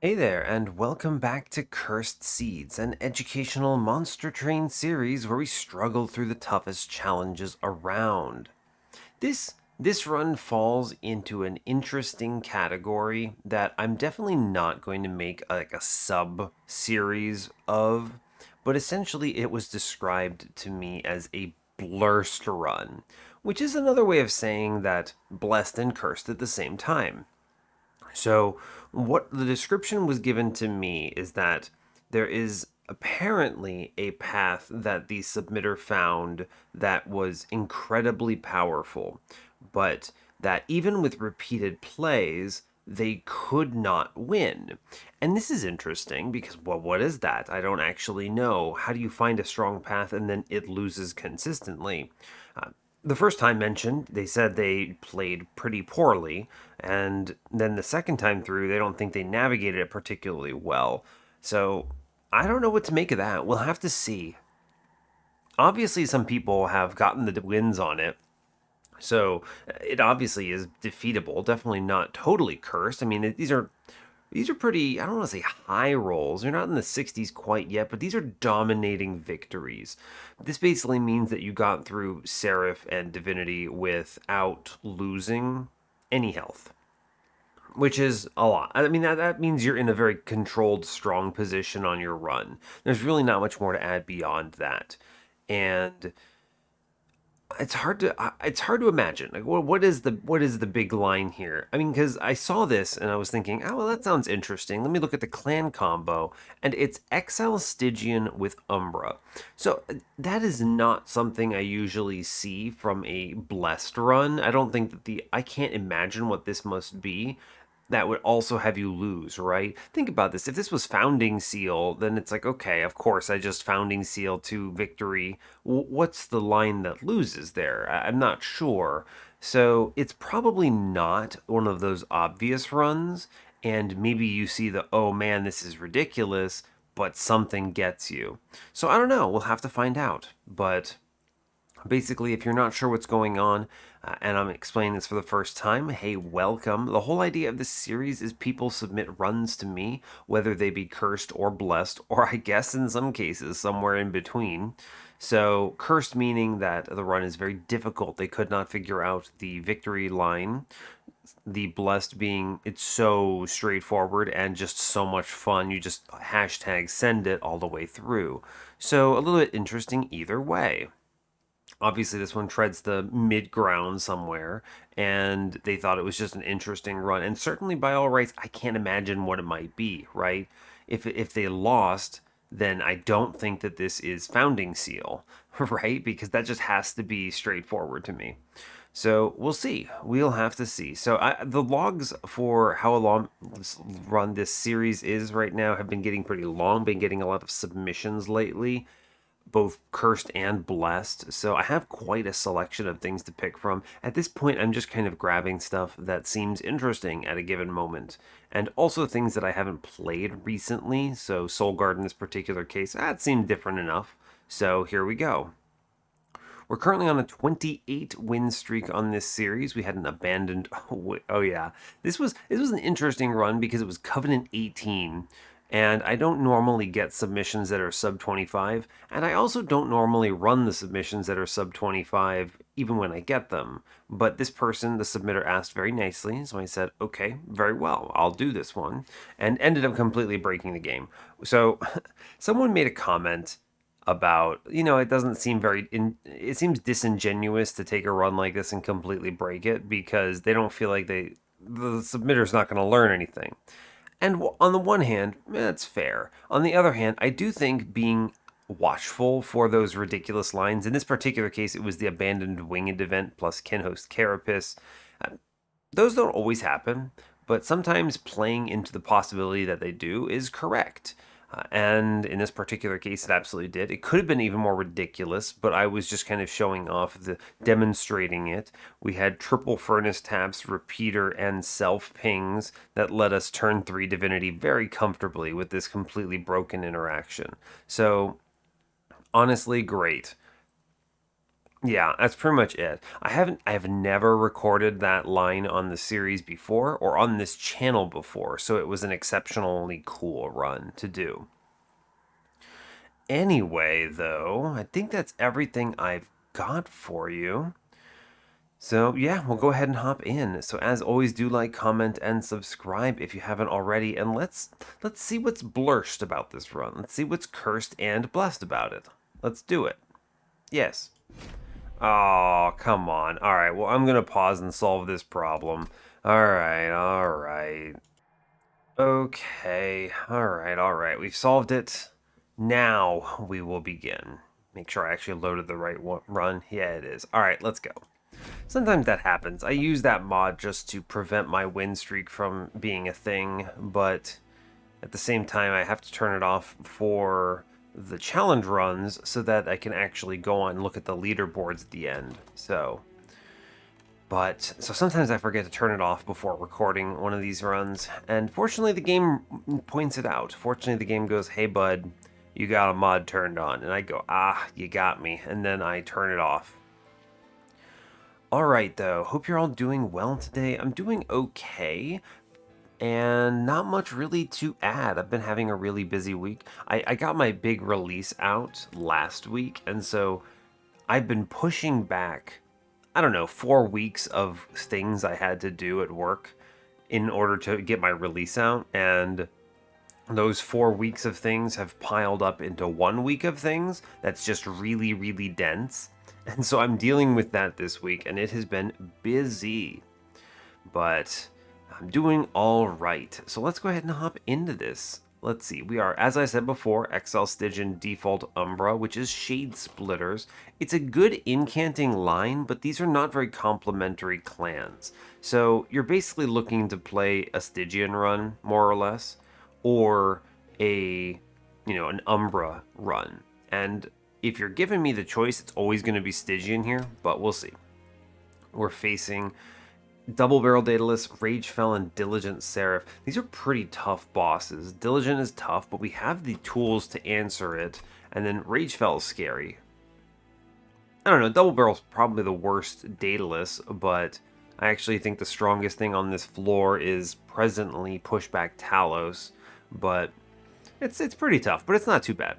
Hey there, and welcome back to Cursed Seeds, an educational monster train series where we struggle through the toughest challenges around. This run falls into an interesting category that I'm definitely not going to make like a sub series of, but essentially it was described to me as a blurst run, which is another way of saying that blessed and cursed at the same time. So, what the description was given to me is that there is apparently a path that the submitter found that was incredibly powerful, but that even with repeated plays, they could not win. And this is interesting because, well, what is that? I don't actually know. How do you find a strong path and then it loses consistently? Uh, the first time mentioned, they said they played pretty poorly, and then the second time through, they don't think they navigated it particularly well. So I don't know what to make of that. We'll have to see. Obviously, some people have gotten the wins on it, so it obviously is defeatable. Definitely not totally cursed. I mean, these are pretty, I don't want to say high rolls. They're not in the 60s quite yet, but these are dominating victories. This basically means that you got through Seraph and Divinity without losing any health, which is a lot. I mean, that means you're in a very controlled, strong position on your run. There's really not much more to add beyond that. And it's hard to imagine like what is the big line here. I mean, because I saw this and I was thinking, oh well, that sounds interesting. Let me look at the clan combo, and it's Exile Stygian with Umbra. So that is not something I usually see from a blessed run. I don't think that the I can't imagine what this must be that would also have you lose, right? Think about this. If this was Founding Seal, then it's like, okay, of course, I just Founding Seal to victory. What's the line that loses there? I'm not sure. So it's probably not one of those obvious runs. And maybe you see the, oh man, this is ridiculous, but something gets you. So I don't know. We'll have to find out. But basically, if you're not sure what's going on, and I'm explaining this for the first time, hey, welcome. The whole idea of this series is people submit runs to me, whether they be cursed or blessed, or I guess in some cases, somewhere in between. So, cursed meaning that the run is very difficult. They could not figure out the victory line. The blessed being it's so straightforward and just so much fun. You just hashtag send it all the way through. So, a little bit interesting either way. Obviously, this one treads the mid ground somewhere, and they thought it was just an interesting run. And certainly, by all rights, I can't imagine what it might be, right? If they lost, then I don't think that this is Founding Seal, right? Because that just has to be straightforward to me. So we'll see. We'll have to see. So the logs for how long this run this series is right now have been getting pretty long. Been getting a lot of submissions lately, both cursed and blessed. So I have quite a selection of things to pick from. At this point, I'm just kind of grabbing stuff that seems interesting at a given moment. And also things that I haven't played recently. So Soul Guard in this particular case, that seemed different enough. So here we go. We're currently on a 28 win streak on this series. We had an abandoned. Oh yeah, this was an interesting run because it was Covenant 18, and I don't normally get submissions that are sub 25, and I also don't normally run the submissions that are sub 25 even when I get them. But this person, the submitter, asked very nicely, so I said, okay, very well, I'll do this one, and ended up completely breaking the game. So, someone made a comment about, it doesn't seem it seems disingenuous to take a run like this and completely break it because they don't feel like the submitter's not going to learn anything. And on the one hand, that's fair. On the other hand, I do think being watchful for those ridiculous lines, in this particular case it was the abandoned winged event plus kinhost carapace, those don't always happen, but sometimes playing into the possibility that they do is correct. And in this particular case, it absolutely did. It could have been even more ridiculous, but I was just kind of showing off demonstrating it. We had triple furnace taps, repeater, and self pings that let us turn 3 Divinity very comfortably with this completely broken interaction. So, honestly, great. Yeah, that's pretty much it. I have never recorded that line on the series before or on this channel before, so it was an exceptionally cool run to do. Anyway, though, I think that's everything I've got for you. So, yeah, we'll go ahead and hop in. So, as always, do like, comment, and subscribe if you haven't already, and let's see what's blurshed about this run. Let's see what's cursed and blessed about it. Let's do it. Yes. Oh, come on. All right, well, I'm going to pause and solve this problem. All right, all right. Okay, all right, all right. We've solved it. Now we will begin. Make sure I actually loaded the right run. Yeah, it is. All right, let's go. Sometimes that happens. I use that mod just to prevent my win streak from being a thing, but at the same time, I have to turn it off for the challenge runs so that I can actually go on and look at the leaderboards at the end. So sometimes I forget to turn it off before recording one of these runs, and fortunately the game points it out. Fortunately the game goes, hey bud, you got a mod turned on, and I go, ah, you got me, and then I turn it off. Alright though, hope you're all doing well today. I'm doing okay, and not much really to add. I've been having a really busy week. I got my big release out last week, and so I've been pushing back, I don't know, 4 weeks of things I had to do at work in order to get my release out, and those 4 weeks of things have piled up into 1 week of things that's just really, really dense. And so I'm dealing with that this week, and it has been busy. But I'm doing all right. So let's go ahead and hop into this. Let's see. We are, as I said before, Exile, Stygian, Default, Umbra, which is Shade Splitters. It's a good incanting line, but these are not very complementary clans. So you're basically looking to play a Stygian run, more or less, or an Umbra run. And if you're giving me the choice, it's always going to be Stygian here, but we'll see. We're facing Double Barrel Daedalus, Ragefell, and Diligent Seraph. These are pretty tough bosses. Diligent is tough, but we have the tools to answer it, and then Ragefell is scary. I don't know, Double Barrel's probably the worst Daedalus, but I actually think the strongest thing on this floor is presently Pushback Talos, but it's pretty tough, but it's not too bad.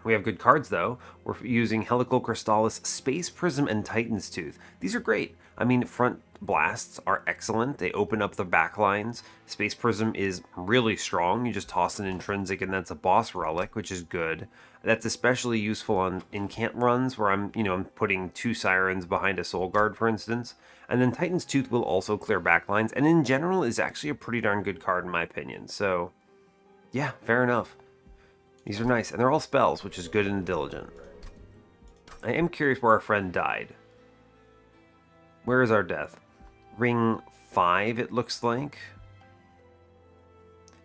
We have good cards, though. We're using Helical Crystallis, Space Prism, and Titan's Tooth. These are great. I mean, front blasts are excellent. They open up the back lines. Space Prism is really strong. You just toss an intrinsic, and that's a boss relic, which is good. That's especially useful on incant runs where I'm putting 2 Sirens behind a Soul Guard, for instance. And then Titan's Tooth will also clear backlines, and in general is actually a pretty darn good card in my opinion. So, yeah, fair enough. These are nice, and they're all spells, which is good and diligent. I am curious where our friend died. Where is our death? Ring 5, it looks like.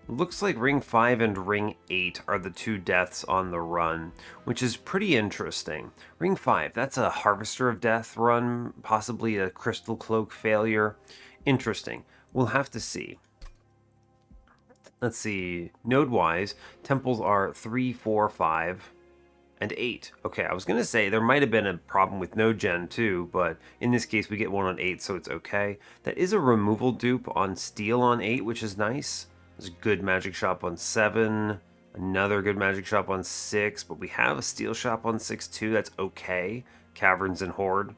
It looks like Ring 5 and Ring 8 are the 2 deaths on the run, which is pretty interesting. Ring 5, that's a Harvester of Death run, possibly a Crystal Cloak failure. Interesting. We'll have to see. Let's see, node-wise, temples are 3, 4, 5, and 8. Okay, I was going to say there might have been a problem with node gen too, but in this case we get one on 8, so it's okay. That is a removal dupe on steel on 8, which is nice. There's a good magic shop on 7, another good magic shop on 6, but we have a steel shop on 6 too, that's okay. Caverns and Horde.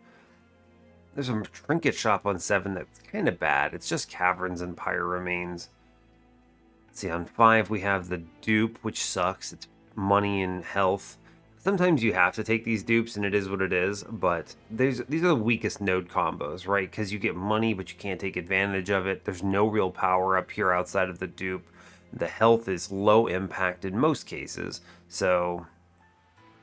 There's a trinket shop on 7 that's kind of bad. It's just caverns and pyre remains. See, on 5 we have the dupe, which sucks. It's money and health. Sometimes you have to take these dupes, and it is what it is, but these are the weakest node combos, right? Because you get money, but you can't take advantage of it. There's no real power up here outside of the dupe. The health is low impact in most cases, so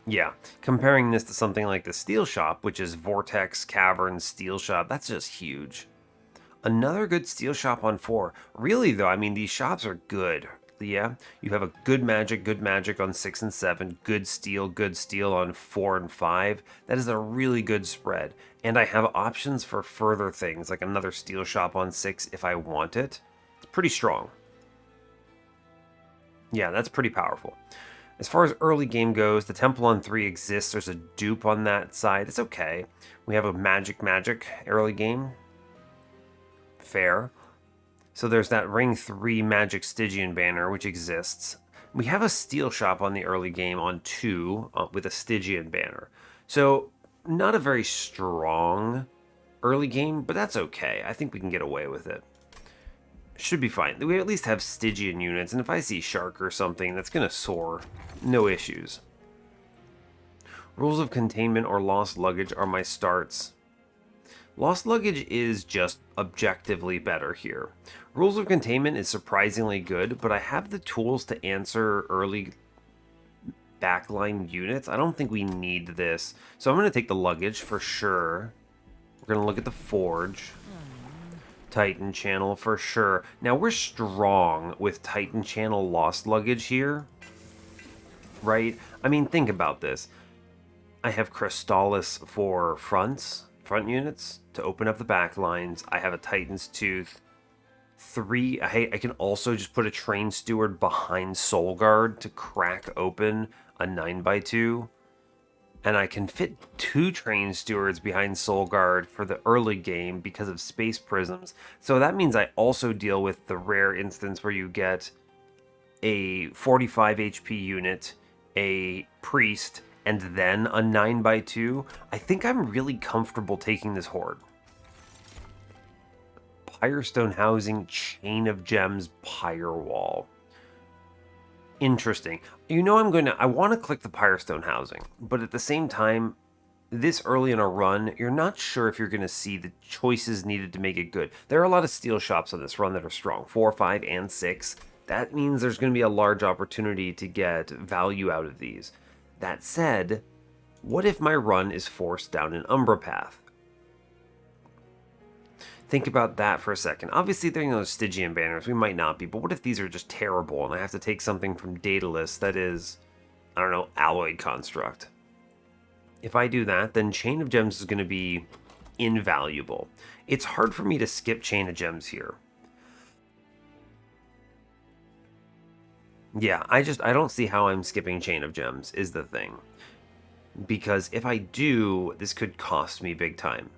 yeah. Comparing this to something like the Steel Shop, which is Vortex, Cavern, Steel Shop, that's just huge. Another good steel shop on 4. Really, though, I mean, these shops are good. Yeah, you have a good magic on 6 and 7, good steel on 4 and 5. That is a really good spread. And I have options for further things, like another steel shop on 6 if I want it. It's pretty strong. Yeah, that's pretty powerful. As far as early game goes, the Temple on 3 exists. There's a dupe on that side. It's okay. We have a magic early game. Fair. So there's that Ring 3 Magic Stygian banner, which exists. We have a Steel Shop on the early game on 2 with a Stygian banner. So not a very strong early game, but that's okay. I think we can get away with it. Should be fine. We at least have Stygian units, and if I see Shark or something, that's going to soar. No issues. Rules of Containment or Lost Luggage are my starts. Lost Luggage is just objectively better here. Rules of Containment is surprisingly good, but I have the tools to answer early backline units. I don't think we need this. So I'm going to take the Luggage for sure. We're going to look at the Forge. Titan Channel for sure. Now we're strong with Titan Channel Lost Luggage here. Right? I mean, think about this. I have Crystallis for front units to open up the back lines. I have a Titan's Tooth. 3, I can also just put a Train Steward behind Soul Guard to crack open a 9x2. And I can fit 2 Train Stewards behind Soul Guard for the early game because of Space Prisms. So that means I also deal with the rare instance where you get a 45 HP unit, a Priest, and then a 9x2. I think I'm really comfortable taking this Horde. Pyrestone Housing, Chain of Gems, Pyre Wall. Interesting. You know, I want to click the Pyrestone Housing, but at the same time, this early in a run, you're not sure if you're going to see the choices needed to make it good. There are a lot of steel shops on this run that are strong, 4, 5, and 6. That means there's going to be a large opportunity to get value out of these. That said, what if my run is forced down an Umbra path? Think about that for a second. Obviously, they're those Stygian banners. We might not be, but what if these are just terrible and I have to take something from Daedalus that is, I don't know, Alloyed Construct? If I do that, then Chain of Gems is going to be invaluable. It's hard for me to skip Chain of Gems here. Yeah, I don't see how I'm skipping Chain of Gems is the thing. Because if I do, this could cost me big time.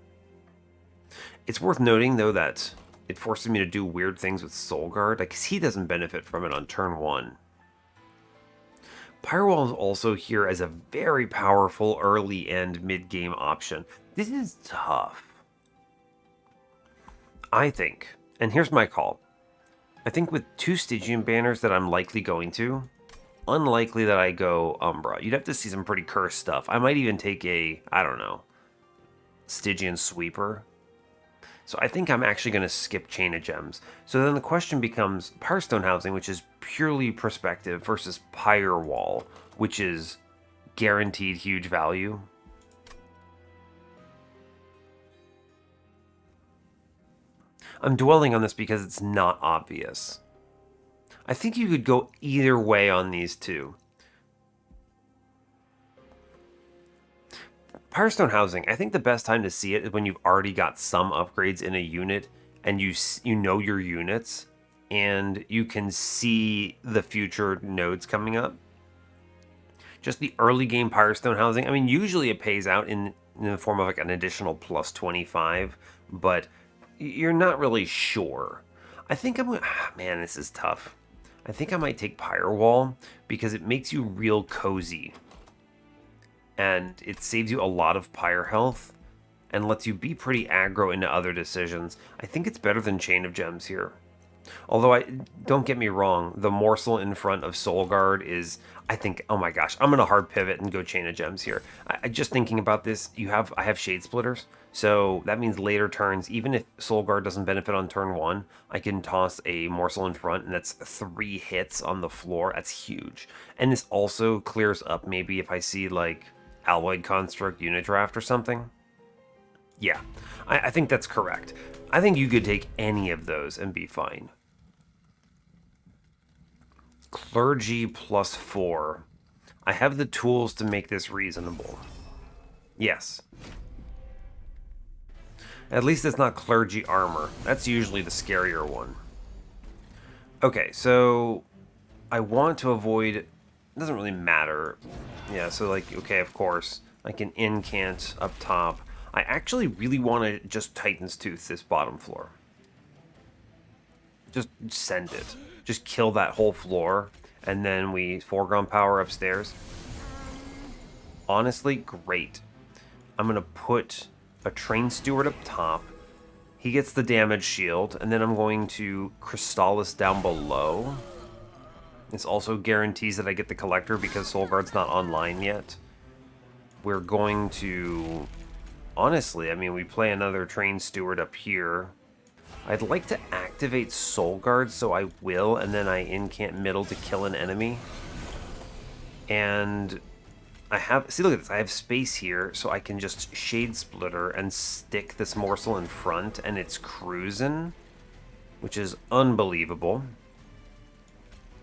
It's worth noting, though, that it forces me to do weird things with Soul Guard, because he doesn't benefit from it on turn 1. Pyrewall is also here as a very powerful early and mid-game option. This is tough. I think, and here's my call, I think with 2 Stygian banners that I'm likely going to, unlikely that I go Umbra. You'd have to see some pretty cursed stuff. I might even take a, I don't know, Stygian Sweeper. So I think I'm actually going to skip Chain of Gems. So then the question becomes Pyrestone Housing, which is purely perspective, versus Pyre Wall, which is guaranteed huge value. I'm dwelling on this because it's not obvious. I think you could go either way on these two. Pyrestone Housing, I think the best time to see it is when you've already got some upgrades in a unit and you know your units and you can see the future nodes coming up. Just the early game Pyrestone Housing, I mean, usually it pays out in the form of like an additional plus 25, but you're not really sure. I think man, this is tough. I think I might take Pyre Wall because it makes you real cozy. And it saves you a lot of Pyre health and lets you be pretty aggro into other decisions. I think it's better than Chain of Gems here. Although, don't get me wrong, the morsel in front of Soul Guard is, I think, oh my gosh, I'm going to hard pivot and go Chain of Gems here. Just thinking about this, I have Shade Splitters, so that means later turns, even if Soul Guard doesn't benefit on turn 1, I can toss a morsel in front, and that's 3 hits on the floor. That's huge. And this also clears up maybe if I see, like, Alloyed Construct Unit Draft or something. Yeah, I think that's correct. I think you could take any of those and be fine. Clergy plus 4. I have the tools to make this reasonable. Yes. At least it's not Clergy Armor. That's usually the scarier one. Okay, so I want to avoid It doesn't really matter. Yeah, so like, okay, of course, I can incant up top. I actually really want to just Titan's Tooth this bottom floor. Just send it. Just kill that whole floor, and then we foreground power upstairs. Honestly, great. I'm going to put a Train Steward up top. He gets the damage shield, and then I'm going to Crystallis down below. This also guarantees that I get the Collector because Soul Guard's not online yet. We're going to... Honestly, I mean, we play another Train Steward up here. I'd like to activate Soul Guard, so I will, and then I incant middle to kill an enemy. And I have... See, look at this. I have space here, so I can just Shade Splitter and stick this morsel in front, and it's cruising, which is unbelievable.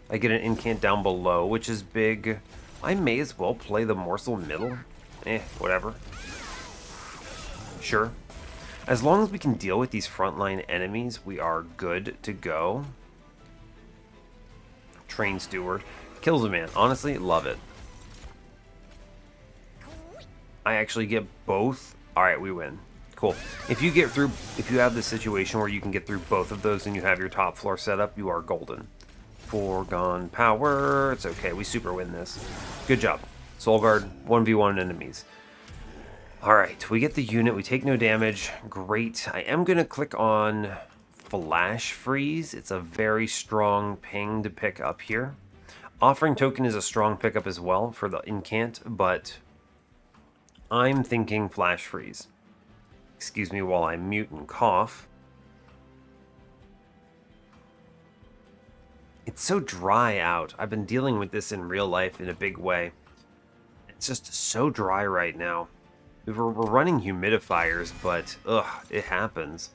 I get an incant down below, which is big. I may as well play the morsel middle. Whatever. Sure. As long as we can deal with these frontline enemies, we are good to go. Train Steward. Kills a man. Honestly, love it. I actually get both. Alright, we win. Cool. If you have the situation where you can get through both of those and you have your top floor set up, you are golden. Foregone power. It's okay. We super win this. Good job. Soul Guard, 1v1 enemies. Alright, we get the unit. We take no damage. Great. I am going to click on Flash Freeze. It's a very strong ping to pick up here. Offering Token is a strong pickup as well for the incant, but I'm thinking Flash Freeze. Excuse me while I mute and cough. It's so dry out. I've been dealing with this in real life in a big way. It's just so dry right now. We're running humidifiers, but ugh, it happens.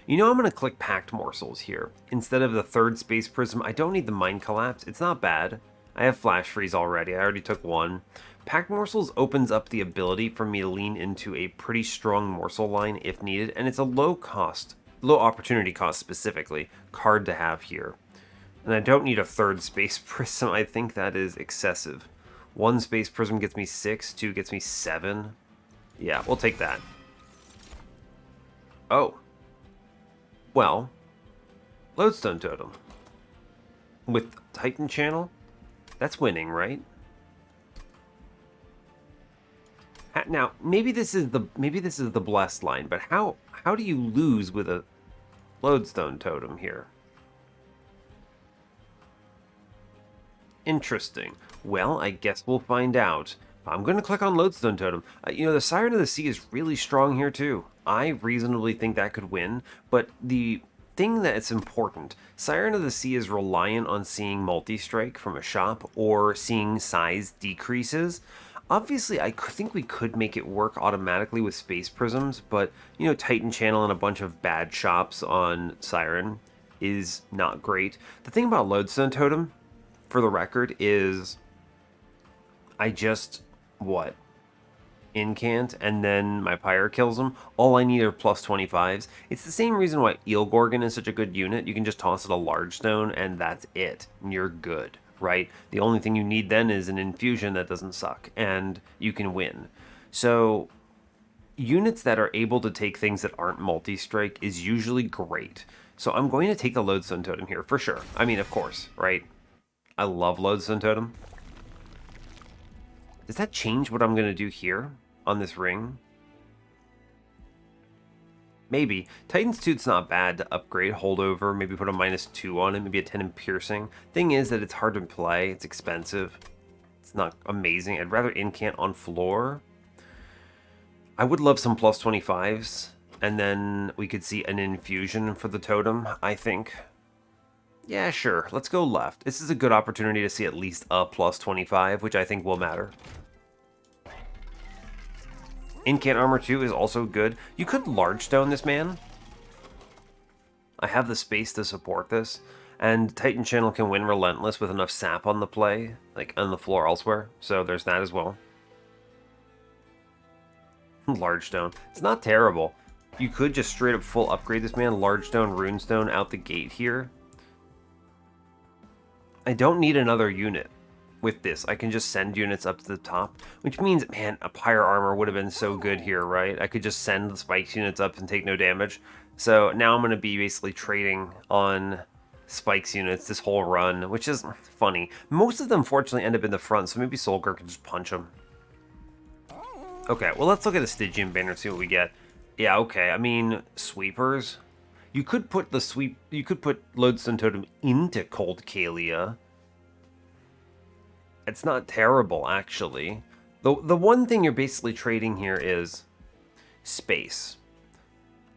You know, I'm going to click Packed Morsels here. Instead of the third Space Prism, I don't need the Mind Collapse. It's not bad. I have Flash Freeze already. I already took one. Packed Morsels opens up the ability for me to lean into a pretty strong morsel line if needed, and it's a low opportunity cost specifically, card to have here. And I don't need a third Space Prism. I think that is excessive. One Space Prism gets me 6, 2 gets me 7. Yeah, we'll take that. Oh. Well, Lodestone Totem. With Titan Channel, that's winning, right? Now, maybe this is the blessed line, but how do you lose with a Lodestone Totem here? Interesting. Well, I guess we'll find out. I'm going to click on Lodestone Totem. You know, the Siren of the Sea is really strong here too. I reasonably think that could win, but the thing that's important, Siren of the Sea is reliant on seeing multi-strike from a shop or seeing size decreases. Obviously, I think we could make it work automatically with Space Prisms, but, you know, Titan Channel and a bunch of bad shops on Siren is not great. The thing about Lodestone Totem, for the record, is I just, incant, and then my Pyre kills them. All I need are plus 25s. It's the same reason why Eel Gorgon is such a good unit. You can just toss it a Lodestone, and that's it. And you're good, right? The only thing you need then is an infusion that doesn't suck, and you can win. So units that are able to take things that aren't multi-strike is usually great. So I'm going to take the Lodestone Totem here, for sure. I mean, of course, right? I love Lodestone Totem. Does that change what I'm going to do here on this ring? Maybe. Titan's Tooth's not bad to upgrade, holdover, maybe put a -2 on it, maybe a 10 in piercing. Thing is that it's hard to play, it's expensive. It's not amazing. I'd rather incant on floor. I would love some plus 25s, and then we could see an infusion for the totem, I think. Yeah, sure. Let's go left. This is a good opportunity to see at least a plus 25, which I think will matter. Incant Armor 2 is also good. You could Lodestone this man. I have the space to support this. And Titan Channel can win Relentless with enough sap on the play, like on the floor elsewhere. So there's that as well. Lodestone. It's not terrible. You could just straight up full upgrade this man. Lodestone, Runestone out the gate here. I don't need another unit. with this. I can just send units up to the top, which means, man, a pyre armor would have been so good here, right? I could just send the spikes units up and take no damage. So now I'm going to be basically trading on spikes units this whole run, which is funny. Most of them, fortunately, end up in the front, so maybe Solgar can just punch them. Okay, well, let's look at the Stygian banner and see what we get. Yeah, okay, I mean, sweepers. You could put Lodestone Totem into Cold Kalia. It's not terrible, actually. The one thing you're basically trading here is space.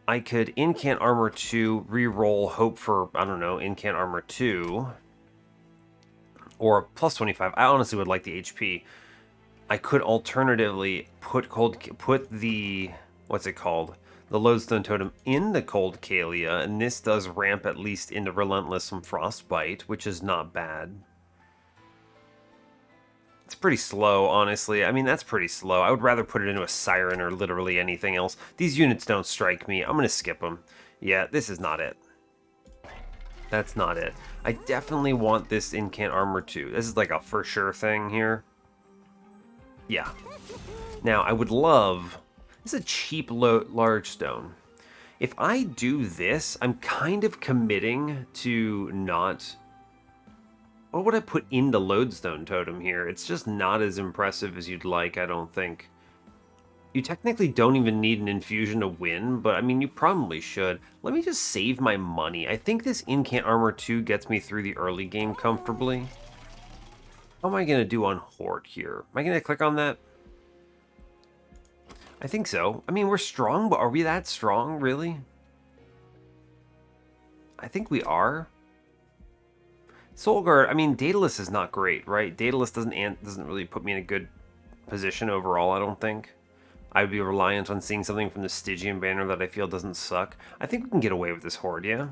I could Incant Armor 2, reroll, hope for, I don't know, Incant Armor 2. Or plus 25. I honestly would like the HP. I could alternatively put the, what's it called? The Lodestone Totem in the Cold Kalia, and this does ramp at least into Relentless from Frostbite, which is not bad. It's pretty slow, honestly. I mean, that's pretty slow. I would rather put it into a Siren or literally anything else. These units don't strike me. I'm going to skip them. Yeah, this is not it. That's not it. I definitely want this Incant Armor 2. This is like a for sure thing here. Yeah. Now, I would love... This is a cheap large stone. If I do this, I'm kind of committing to not... What would I put in the Lodestone Totem here? It's just not as impressive as you'd like, I don't think. You technically don't even need an infusion to win, but I mean, you probably should. Let me just save my money. I think this Incant Armor 2 gets me through the early game comfortably. How am I going to do on Horde here? Am I going to click on that? I think so. I mean, we're strong, but are we that strong, really? I think we are. Soulguard, I mean, Daedalus is not great, right? Daedalus doesn't really put me in a good position overall, I don't think. I would be reliant on seeing something from the Stygian banner that I feel doesn't suck. I think we can get away with this Horde, yeah?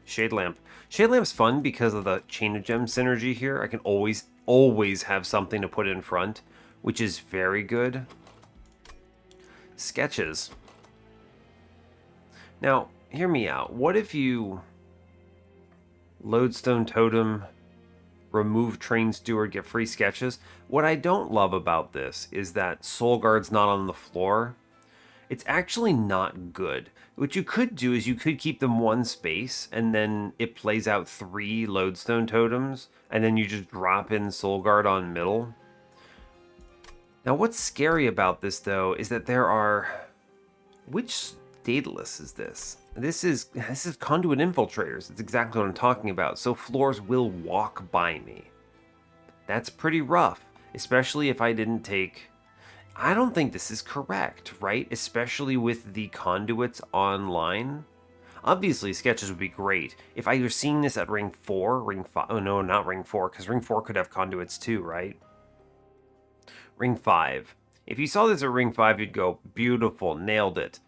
Shade Lamp. Shade Lamp's fun because of the Chain of Gems synergy here. I can always have something to put in front, which is very good. Sketches. Now, hear me out. What if you... Lodestone Totem, remove Train Steward, get free sketches. What I don't love about this is that Soulguard's not on the floor. It's actually not good. What you could do is you could keep them one space, and then it plays out 3 Lodestone Totems, and then you just drop in Soulguard on middle. Now what's scary about this, though, is that there are... Which Daedalus is this? This is Conduit Infiltrators. That's exactly what I'm talking about. So floors will walk by me. That's pretty rough, especially if I didn't take... I don't think this is correct, right? Especially with the conduits online. Obviously, sketches would be great. If I were seeing this at Ring 4, Ring 5... Oh, no, not Ring 4, because Ring 4 could have conduits too, right? Ring 5. If you saw this at Ring 5, you'd go, beautiful, nailed it.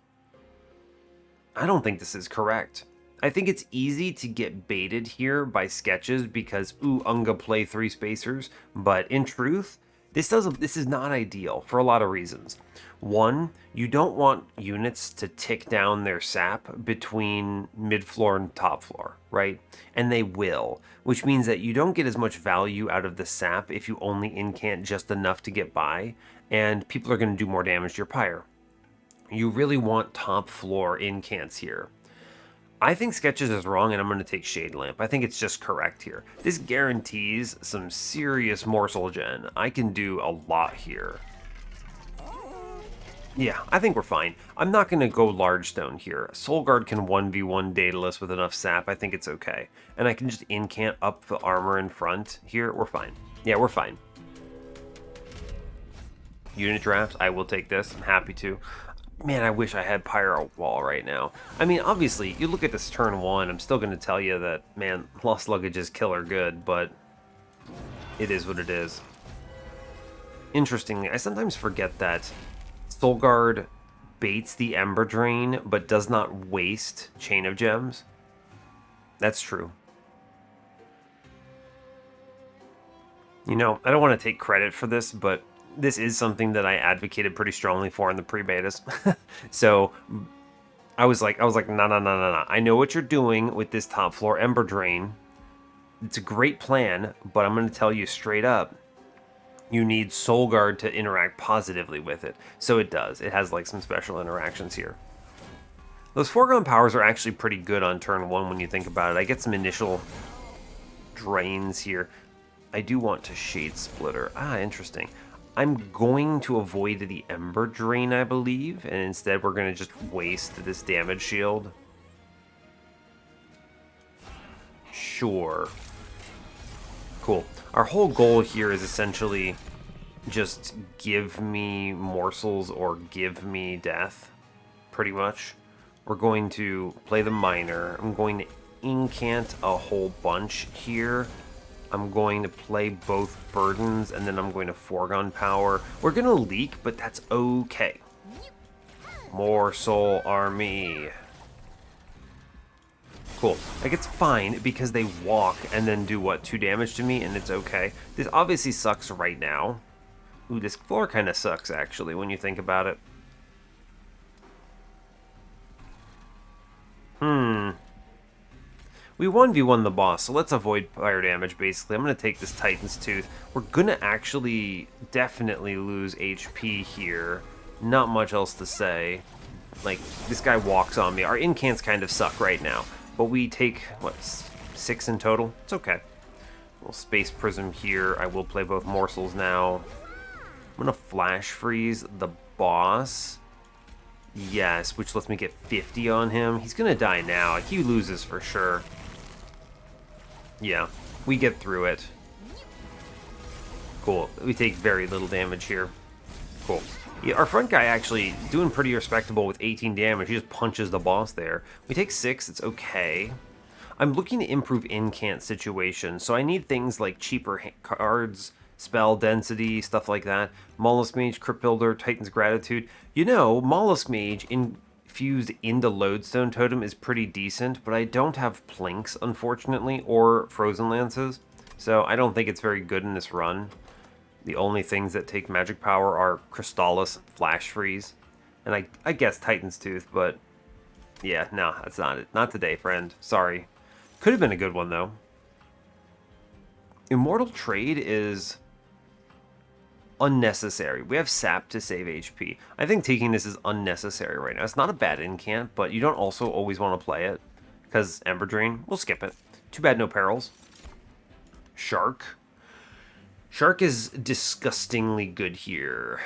I don't think this is correct. I think it's easy to get baited here by sketches because, ooh, Unga play 3 spacers, but in truth, this is not ideal for a lot of reasons. One, you don't want units to tick down their sap between mid-floor and top floor, right? And they will, which means that you don't get as much value out of the sap if you only incant just enough to get by, and people are going to do more damage to your pyre. You really want top floor incants here. I think sketches is wrong, and I'm going to take Shade Lamp. I think it's just correct here. This guarantees some serious morsel gen. I can do a lot here. Yeah, I think we're fine. I'm not going to go large stone here. Soulguard can 1v1 Daedalus with enough sap. I think it's okay. And I can just incant up the armor in front here. We're fine. Yeah, we're fine. Unit drafts, I will take this. I'm happy to. Man, I wish I had Pyro Wall right now. I mean, obviously, you look at this turn 1, I'm still going to tell you that, man, Lost Luggage is killer good, but it is what it is. Interestingly, I sometimes forget that Soulguard baits the Ember Drain, but does not waste Chain of Gems. That's true. You know, I don't want to take credit for this, but this is something that I advocated pretty strongly for in the pre-betas. So I was like, no. I know what you're doing with this top floor Ember Drain, It's a great plan, but I'm going to tell you straight up, you need Soul Guard to interact positively with it. So it does. It has like some special interactions here. Those foregone powers are actually pretty good on turn 1 when you think about it. I get some initial drains here. I do want to Shade Splitter. Ah, interesting. I'm going to avoid the Ember Drain, I believe, and instead we're going to just waste this damage shield. Sure. Cool. Our whole goal here is essentially just give me morsels or give me death, pretty much. We're going to play the Miner. I'm going to incant a whole bunch here. I'm going to play both Burdens, and then I'm going to Foregone Power. We're going to leak, but that's okay. Morsel Army. Cool. Like, it's fine because they walk and then do, what, 2 damage to me, and it's okay. This obviously sucks right now. Ooh, this floor kind of sucks, actually, when you think about it. We 1v1 the boss, so let's avoid fire damage, basically. I'm going to take this Titan's Tooth. We're going to actually definitely lose HP here. Not much else to say. Like, this guy walks on me. Our incants kind of suck right now. But we take, what, 6 in total? It's okay. Little Space Prism here. I will play both morsels now. I'm going to Flash Freeze the boss. Yes, which lets me get 50 on him. He's going to die now. He loses for sure. Yeah, we get through it. Cool. We take very little damage here. Cool. Yeah, our front guy actually doing pretty respectable with 18 damage. He just punches the boss there. We take 6. It's okay. I'm looking to improve incant situations, so I need things like cheaper cards, spell density, stuff like that. Mollusk Mage, Crypt Builder, Titan's Gratitude. You know, Mollusk Mage infused into Lodestone Totem is pretty decent, but I don't have Plinks, unfortunately, or Frozen Lances, so I don't think it's very good in this run. The only things that take magic power are Crystallis, Flash Freeze, and I guess Titan's Tooth, but yeah, no, that's not it. Not today, friend. Sorry. Could have been a good one, though. Immortal Trade is unnecessary. We have Sap to save HP. I think taking this is unnecessary right now. It's not a bad incant, but you don't also always want to play it, because Ember Drain, we'll skip it. Too bad no perils. Shark. Shark is disgustingly good here.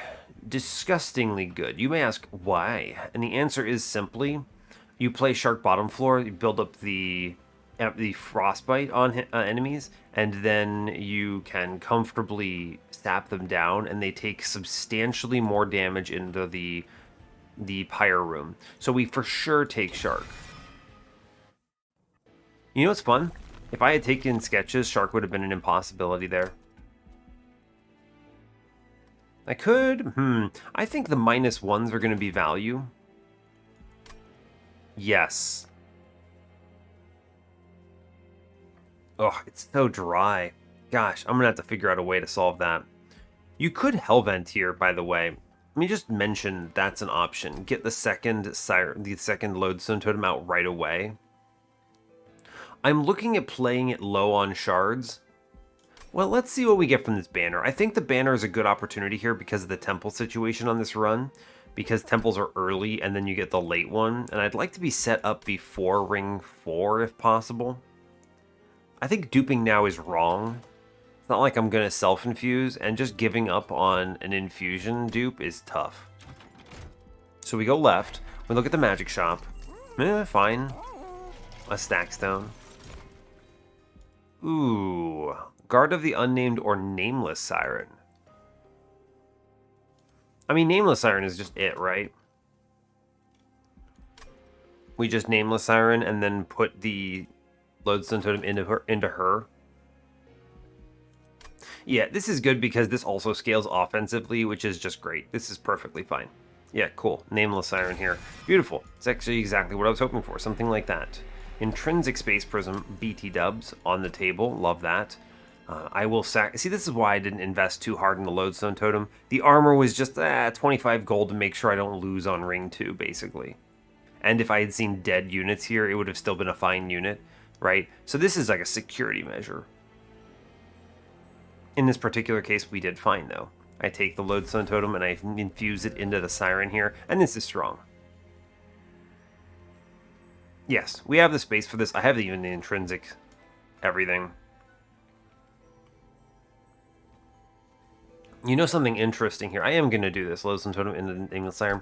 Disgustingly good. You may ask, why? And the answer is simply, you play Shark bottom floor, you build up the frostbite on enemies, and then you can comfortably sap them down, and they take substantially more damage into the pyre room. So we for sure take Shark. You know what's fun? If I had taken sketches, Shark would have been an impossibility there. I could, I think the -1s are going to be value. Yes. Oh, it's so dry. Gosh, I'm going to have to figure out a way to solve that. You could Hellvent here, by the way. Let me just mention that's an option. Get the second Lodestone Totem out right away. I'm looking at playing it low on shards. Well, let's see what we get from this banner. I think the banner is a good opportunity here because of the temple situation on this run. Because temples are early and then you get the late one. And I'd like to be set up before ring 4 if possible. I think duping now is wrong. It's not like I'm going to self-infuse, and just giving up on an infusion dupe is tough. So we go left. We look at the magic shop. Fine. A stack stone. Ooh. Guard of the Unnamed or Nameless Siren. I mean, Nameless Siren is just it, right? We just Nameless Siren and then put the Lodestone Totem into her. Yeah, this is good because this also scales offensively, which is just great. This is perfectly fine. Yeah, cool. Nameless Siren here. Beautiful. It's actually exactly what I was hoping for. Something like that. Intrinsic Space Prism, BT dubs on the table. Love that. I will see, this is why I didn't invest too hard in the Lodestone Totem. The armor was just 25 gold to make sure I don't lose on ring 2, basically. And if I had seen dead units here, it would have still been a fine unit. right? So this is like a security measure. In this particular case, we did fine, though. I take the Lodestone Totem and I infuse it into the Siren here, and this is strong. Yes, we have the space for this. I have even the intrinsic everything. You know something interesting here? I am going to do this. Lodestone Totem into the Siren.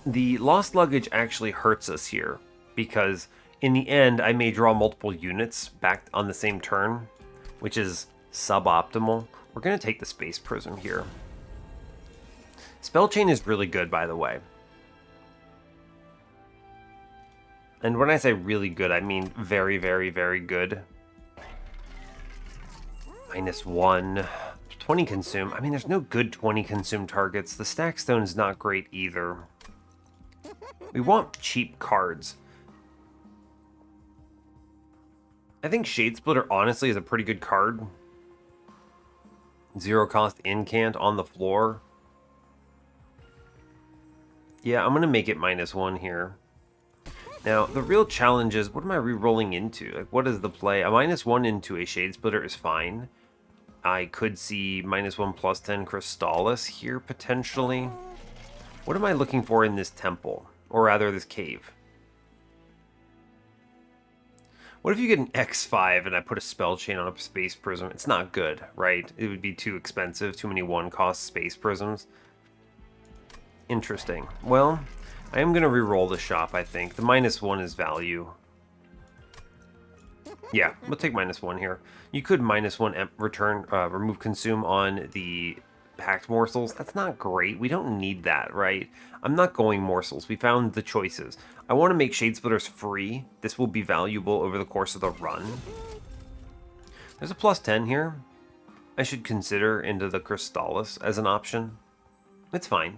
The Lost Luggage actually hurts us here, because in the end, I may draw multiple units back on the same turn, which is suboptimal. We're going to take the Space Prism here. Spell Chain is really good, by the way. And when I say really good, I mean very, very, very good. -1. 20 consume. I mean, there's no good 20 consume targets. The Stack Stone is not great either. We want cheap cards. I think Shade Splitter, honestly, is a pretty good card. 0 cost incant on the floor. Yeah, I'm going to make it -1 here. Now, the real challenge is, what am I re-rolling into? Like, what is the play? A -1 into a Shade Splitter is fine. I could see -1 +10 Crystallis here, potentially. What am I looking for in this temple? Or rather, this cave? What if you get an X5 and I put a Spell Chain on a Space Prism? It's not good, right? It would be too expensive, too many 1-cost Space Prisms. Interesting. Well, I am going to re-roll the shop, I think. The -1 is value. Yeah, we'll take -1 here. You could -1 return, remove consume on the packed morsels. That's not great. We don't need that, right? I'm not going morsels. We found the choices. I want to make Shade Splitters free. This will be valuable over the course of the run. There's a +10 here. I should consider into the Crystallis as an option. It's fine.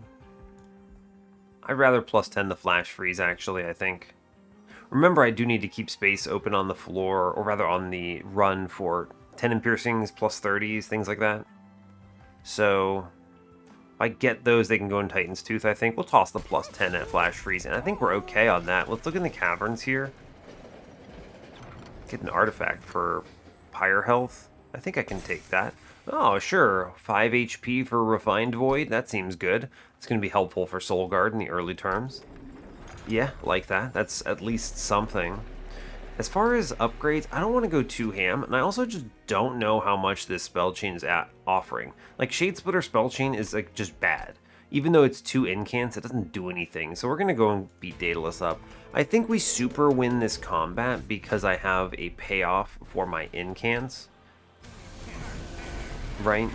I'd rather +10 the Flash Freeze, actually, I think. Remember, I do need to keep space open on the floor, or rather on the run for 10 and piercings, +30s, things like that. So, if I get those, they can go in Titan's Tooth, I think. We'll toss the +10 at Flash Freeze, and I think we're okay on that. Let's look in the caverns here. Get an artifact for Pyre Health. I think I can take that. Oh, sure. 5 HP for Refined Void. That seems good. It's going to be helpful for Soul Guard in the early terms. Yeah, like that. That's at least something. As far as upgrades, I don't want to go too ham, and I also just don't know how much this spell chain is offering. Like, Shade Splitter spell chain is like just bad. Even though it's 2 incants, it doesn't do anything, so we're going to go and beat Daedalus up. I think we super win this combat because I have a payoff for my incants. Right?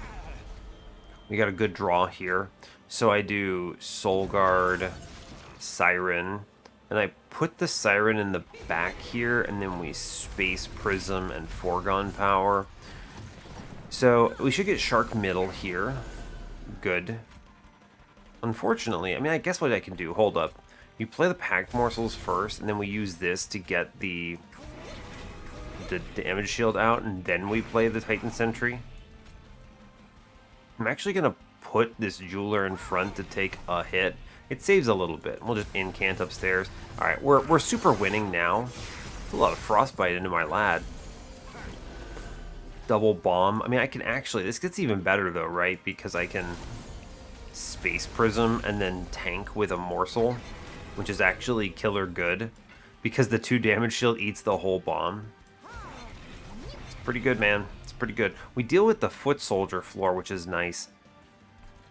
We got a good draw here. So I do Soul Guard, Siren, and I put the Siren in the back here, and then we Space Prism and Foregone Power. So we should get Shark Middle here. Good. Unfortunately, I mean, I guess what I can do, hold up. You play the Packed Morsels first, and then we use this to get the damage shield out, and then we play the Titan Sentry. I'm actually going to put this Jeweler in front to take a hit. It saves a little bit. We'll just incant upstairs. Alright, we're super winning now. A lot of Frostbite into my lad. Double Bomb. I mean, I can actually... This gets even better, though, right? Because I can Space Prism and then tank with a Morsel, which is actually killer good, because the 2 damage shield eats the whole bomb. It's pretty good, man. It's pretty good. We deal with the Foot Soldier floor, which is nice.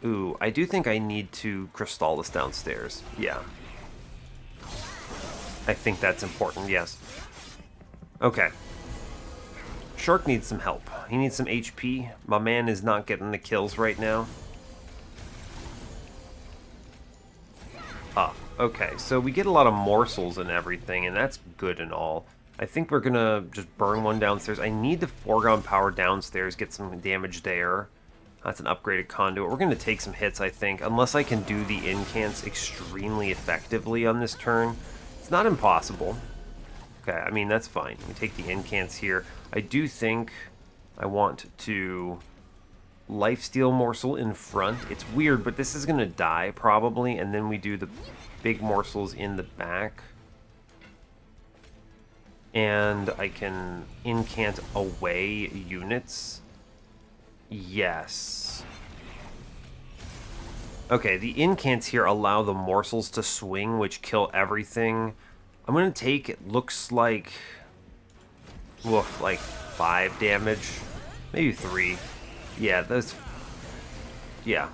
Ooh, I do think I need to Crystallis downstairs. Yeah. I think that's important, yes. Okay. Shark needs some help. He needs some HP. My man is not getting the kills right now. Ah, okay. So we get a lot of morsels and everything, and that's good and all. I think we're gonna just burn one downstairs. I need the Foregone Power downstairs, get some damage there. That's an upgraded conduit. We're going to take some hits, I think, unless I can do the incants extremely effectively on this turn. It's not impossible. Okay, I mean, that's fine. We take the incants here. I do think I want to Lifesteal Morsel in front. It's weird, but this is going to die, probably, and then we do the big morsels in the back. And I can incant away units. Yes. Okay, the incants here allow the morsels to swing, which kill everything. I'm going to take, it looks like, woof, like 5 damage. Maybe 3. Yeah, that's, yeah,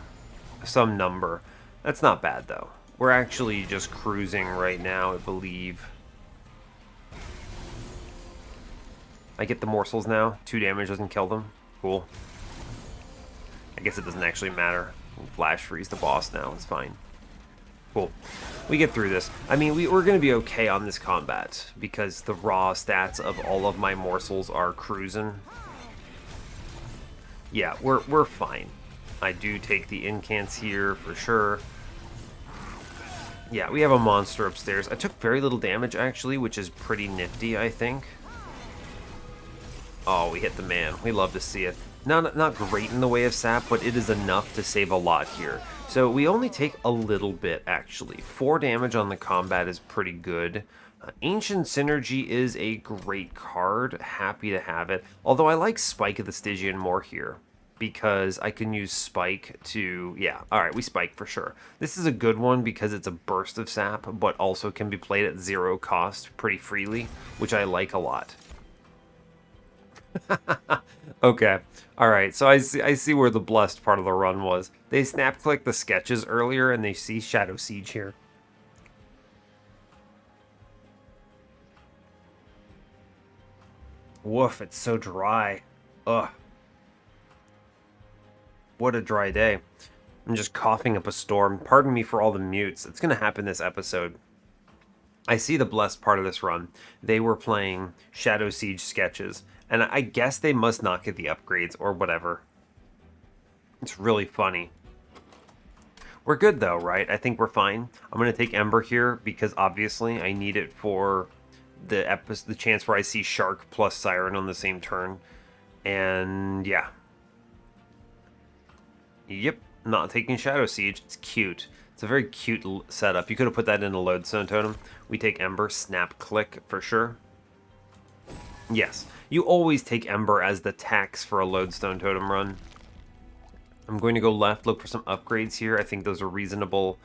some number. That's not bad, though. We're actually just cruising right now, I believe. I get the morsels now. 2 damage doesn't kill them. Cool. I guess it doesn't actually matter. Flash freeze the boss now. It's fine. Cool. We get through this. I mean, we're going to be okay on this combat because the raw stats of all of my morsels are cruising. Yeah, we're fine. I do take the incants here for sure. Yeah, we have a monster upstairs. I took very little damage actually, which is pretty nifty, I think. Oh, we hit the man. We love to see it. Not great in the way of sap, but it is enough to save a lot here. So we only take a little bit, actually. 4 damage on the combat is pretty good. Ancient Synergy is a great card. Happy to have it. Although I like Spike of the Stygian more here, because I can use Spike to... Yeah, alright, we Spike for sure. This is a good one because it's a burst of sap, but also can be played at 0 cost pretty freely, which I like a lot. Okay. Alright, so I see where the blessed part of the run was. They snap-clicked the sketches earlier, and they see Shadow Siege here. Woof, it's so dry. Ugh. What a dry day. I'm just coughing up a storm. Pardon me for all the mutes. It's going to happen this episode. I see the blessed part of this run. They were playing Shadow Siege sketches, and I guess they must not get the upgrades or whatever. It's really funny. We're good though, right? I think we're fine. I'm going to take Ember here because obviously I need it for the chance where I see Shark plus Siren on the same turn. And yeah. Yep, not taking Shadow Siege. It's cute. It's a very cute setup. You could have put that in a Lodestone totem. We take Ember, snap, click for sure. Yes, you always take Ember as the tax for a Lodestone totem run. I'm going to go left, look for some upgrades here. I think those are reasonable.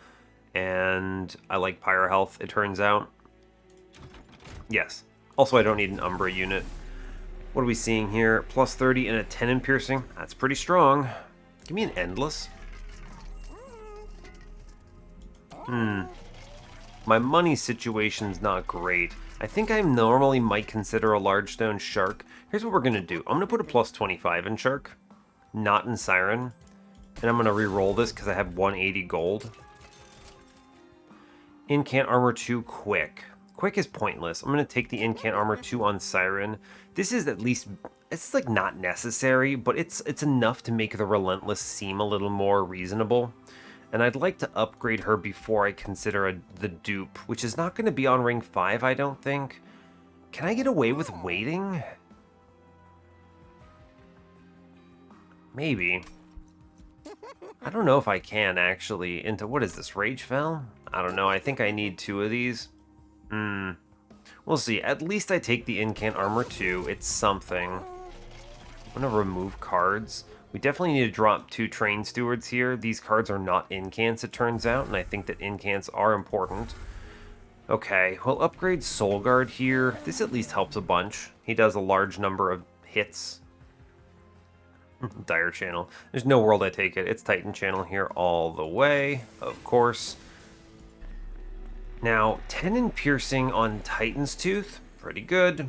And I like Pyro Health, it turns out. Yes. Also, I don't need an Umbra unit. What are we seeing here? Plus 30 and a 10 in piercing. That's pretty strong. Give me an Endless. My money situation's not great. I think I normally might consider a large stone Shark. Here's what we're going to do. I'm going to put a plus 25 in Shark, not in Siren. And I'm going to re-roll this because I have 180 gold. Incant Armor 2 Quick. Quick is pointless. I'm going to take the Incant Armor 2 on Siren. This is at least... It's like not necessary, but it's enough to make the Relentless seem a little more reasonable. And I'd like to upgrade her before I consider the dupe, which is not going to be on ring 5, I don't think. Can I get away with waiting? Maybe. I don't know if I can, actually. Into, what is this, Rage Fell? I don't know, I think I need 2 of these. We'll see. At least I take the Incant Armor 2. It's something. I'm going to remove cards. We definitely need to drop 2 Train Stewards here. These cards are not incants, it turns out, and I think that incants are important. Okay, we'll upgrade Soul Guard here. This at least helps a bunch. He does a large number of hits. Dire Channel. There's no world I take it. It's Titan Channel here all the way, of course. Now, 10 in piercing on Titan's Tooth. Pretty good.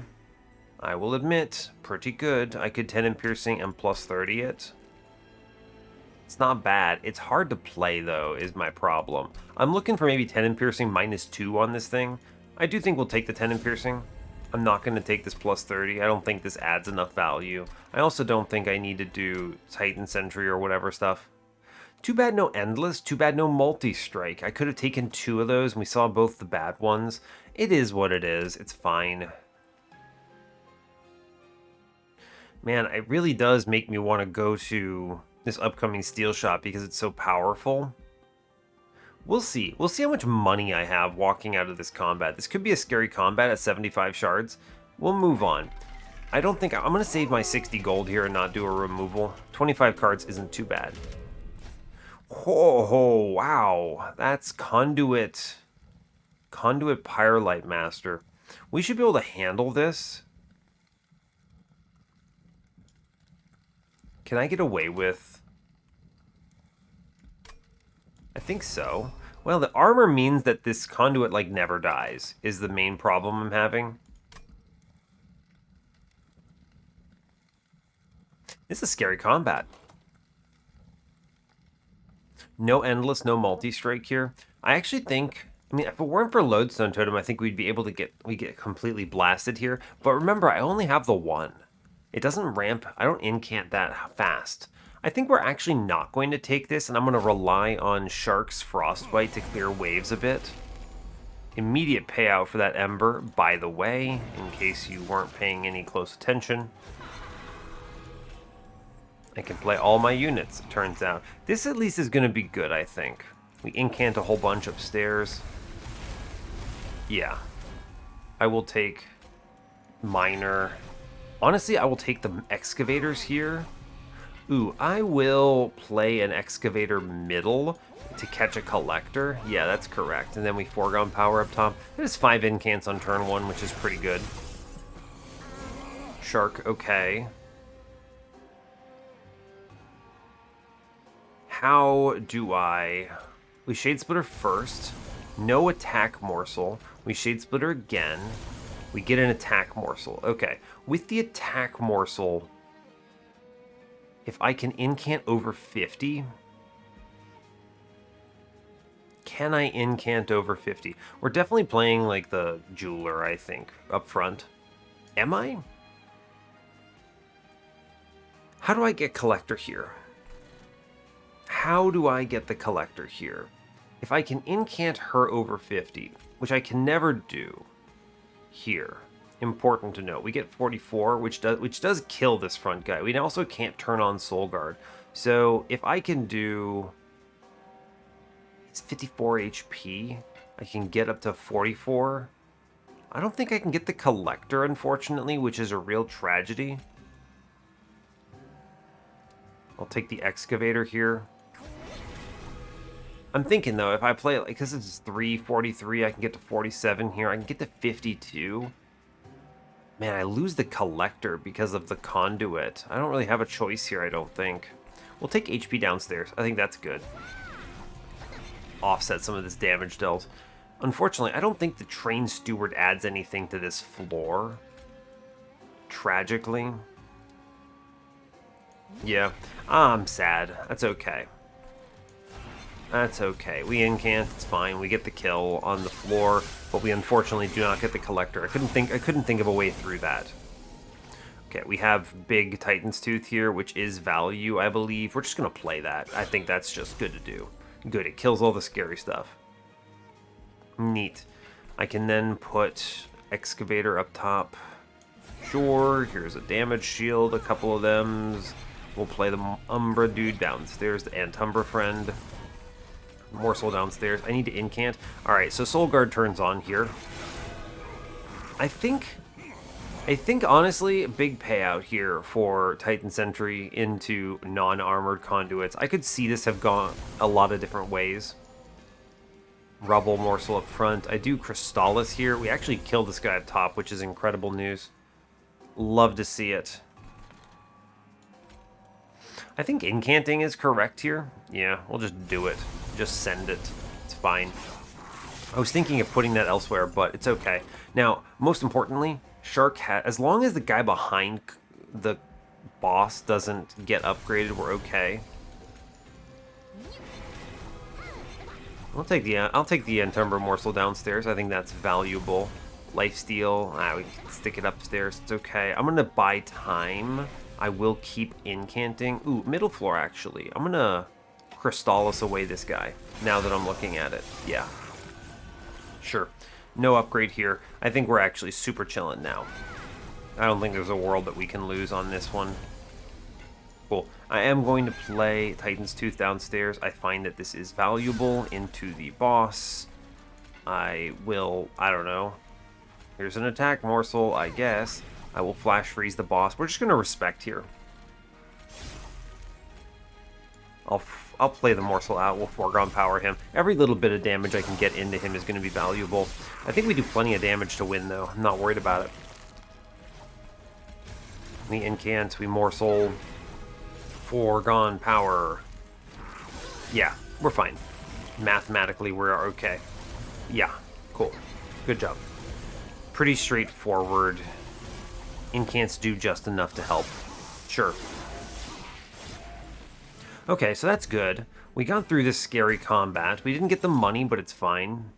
I will admit, pretty good. I could 10 in piercing and plus 30 it. It's not bad. It's hard to play, though, is my problem. I'm looking for maybe 10 in piercing minus 2 on this thing. I do think we'll take the 10 in piercing. I'm not going to take this plus 30. I don't think this adds enough value. I also don't think I need to do Titan Sentry or whatever stuff. Too bad no Endless. Too bad no Multi-Strike. I could have taken 2 of those, and we saw both the bad ones. It is what it is. It's fine. Man, it really does make me want to go to this upcoming steel shop because it's so powerful. We'll see. We'll see how much money I have walking out of this combat. This could be a scary combat at 75 shards. We'll move on. I don't think... I'm going to save my 60 gold here and not do a removal. 25 cards isn't too bad. Oh, wow. That's Conduit. Conduit Pyrolite Master. We should be able to handle this. Can I get away with... I think so. Well, the armor means that this Conduit, like, never dies, is the main problem I'm having. This is scary combat. No Endless, no Multi-Strike here. I actually think... I mean, if it weren't for Lodestone Totem, I think we'd be able to get completely blasted here. But remember, I only have the one. It doesn't ramp. I don't incant that fast. I think we're actually not going to take this, and I'm going to rely on Shark's Frostbite to clear waves a bit. Immediate payout for that Ember, by the way, in case you weren't paying any close attention. I can play all my units, it turns out. This at least is going to be good, I think. We incant a whole bunch upstairs. Yeah. I will take Miner. Honestly, I will take the Excavators here. Ooh, I will play an Excavator middle to catch a Collector. Yeah, that's correct. And then we foregone power up top. There's 5 incants on turn 1, which is pretty good. Shark, okay. How do I... We Shade Splitter first. No attack morsel. We Shade Splitter again. We get an attack morsel. Okay. With the attack morsel, if I can incant over 50... Can I incant over 50? We're definitely playing like the Jeweler, I think, up front. Am I? How do I get Collector here? How do I get the Collector here? If I can incant her over 50, which I can never do here. Important to note. We get 44, which does kill this front guy. We also can't turn on Soul Guard. So if I can do... It's 54 HP. I can get up to 44. I don't think I can get the Collector, unfortunately, which is a real tragedy. I'll take the Excavator here. I'm thinking, though, if I play it, like, because it's 343, I can get to 47 here. I can get to 52. Man, I lose the Collector because of the Conduit. I don't really have a choice here, I don't think. We'll take HP downstairs. I think that's good. Offset some of this damage dealt. Unfortunately, I don't think the Train Steward adds anything to this floor. Tragically. Yeah, I'm sad. That's okay. That's okay. We incant, it's fine. We get the kill on the floor, but we unfortunately do not get the Collector. I couldn't think of a way through that. Okay, we have big Titan's Tooth here, which is value, I believe. We're just gonna play that. I think that's just good to do. Good, it kills all the scary stuff. Neat. I can then put Excavator up top. Sure, here's a damage shield, a couple of them. We'll play the Umbra dude downstairs, the Antumbra friend. Morsel downstairs. I need to incant. Alright, so Soul Guard turns on here. I think honestly, a big payout here for Titan Sentry into non-armored conduits. I could see this have gone a lot of different ways. Rubble Morsel up front. I do Crystallis here. We actually killed this guy up top, which is incredible news. Love to see it. I think incanting is correct here. Yeah, we'll just do it. Just send it. It's fine. I was thinking of putting that elsewhere, but it's okay. Now, most importantly, Shark has... As long as the guy behind the boss doesn't get upgraded, we're okay. I'll take the Antumbra Morsel downstairs. I think that's valuable. Lifesteal. We can stick it upstairs. It's okay. I'm gonna buy time. I will keep incanting. Ooh, middle floor, actually. I'm gonna Crystallis away this guy, now that I'm looking at it. Yeah. Sure. No upgrade here. I think we're actually super chilling now. I don't think there's a world that we can lose on this one. Cool. I am going to play Titan's Tooth downstairs. I find that this is valuable into the boss. I will, I don't know. Here's an attack morsel, I guess. I will flash freeze the boss. We're just going to respect here. I'll play the morsel out. We'll foregone power him. Every little bit of damage I can get into him is going to be valuable. I think we do plenty of damage to win, though. I'm not worried about it. We incant, we morsel, foregone power. Yeah, we're fine. Mathematically, we're okay. Yeah, cool. Good job. Pretty straightforward. Incants do just enough to help. Sure. Okay, so that's good. We got through this scary combat. We didn't get the money, but it's fine.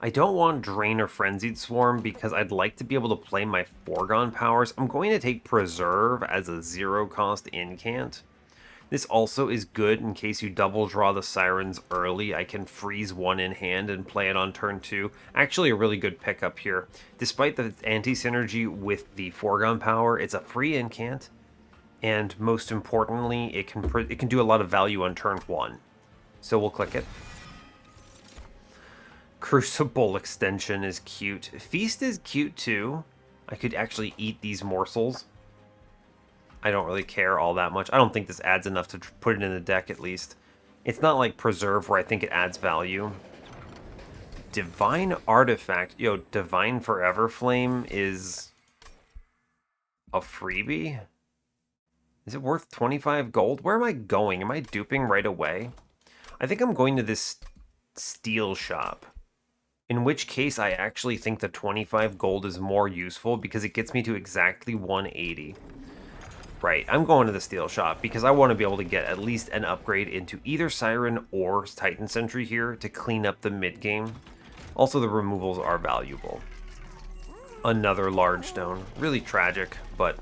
I don't want Drain or Frenzied Swarm because I'd like to be able to play my foregone powers. I'm going to take Preserve as a zero-cost incant. This also is good in case you double draw the Sirens early. I can freeze one in hand and play it on turn 2. Actually a really good pickup here. Despite the anti-synergy with the foregone power, it's a free incant. And most importantly, it can do a lot of value on turn 1. So we'll click it. Crucible extension is cute. Feast is cute too. I could actually eat these morsels. I don't really care all that much. I don't think this adds enough to put it in the deck, at least. It's not like Preserve where I think it adds value. Divine Artifact. Yo, Divine Forever Flame is a freebie? Is it worth 25 gold? Where am I going? Am I duping right away? I think I'm going to this steel shop. In which case, I actually think the 25 gold is more useful because it gets me to exactly 180. Right, I'm going to the steel shop because I want to be able to get at least an upgrade into either Siren or Titan Sentry here to clean up the mid-game. Also, the removals are valuable. Another Lodestone. Really tragic, but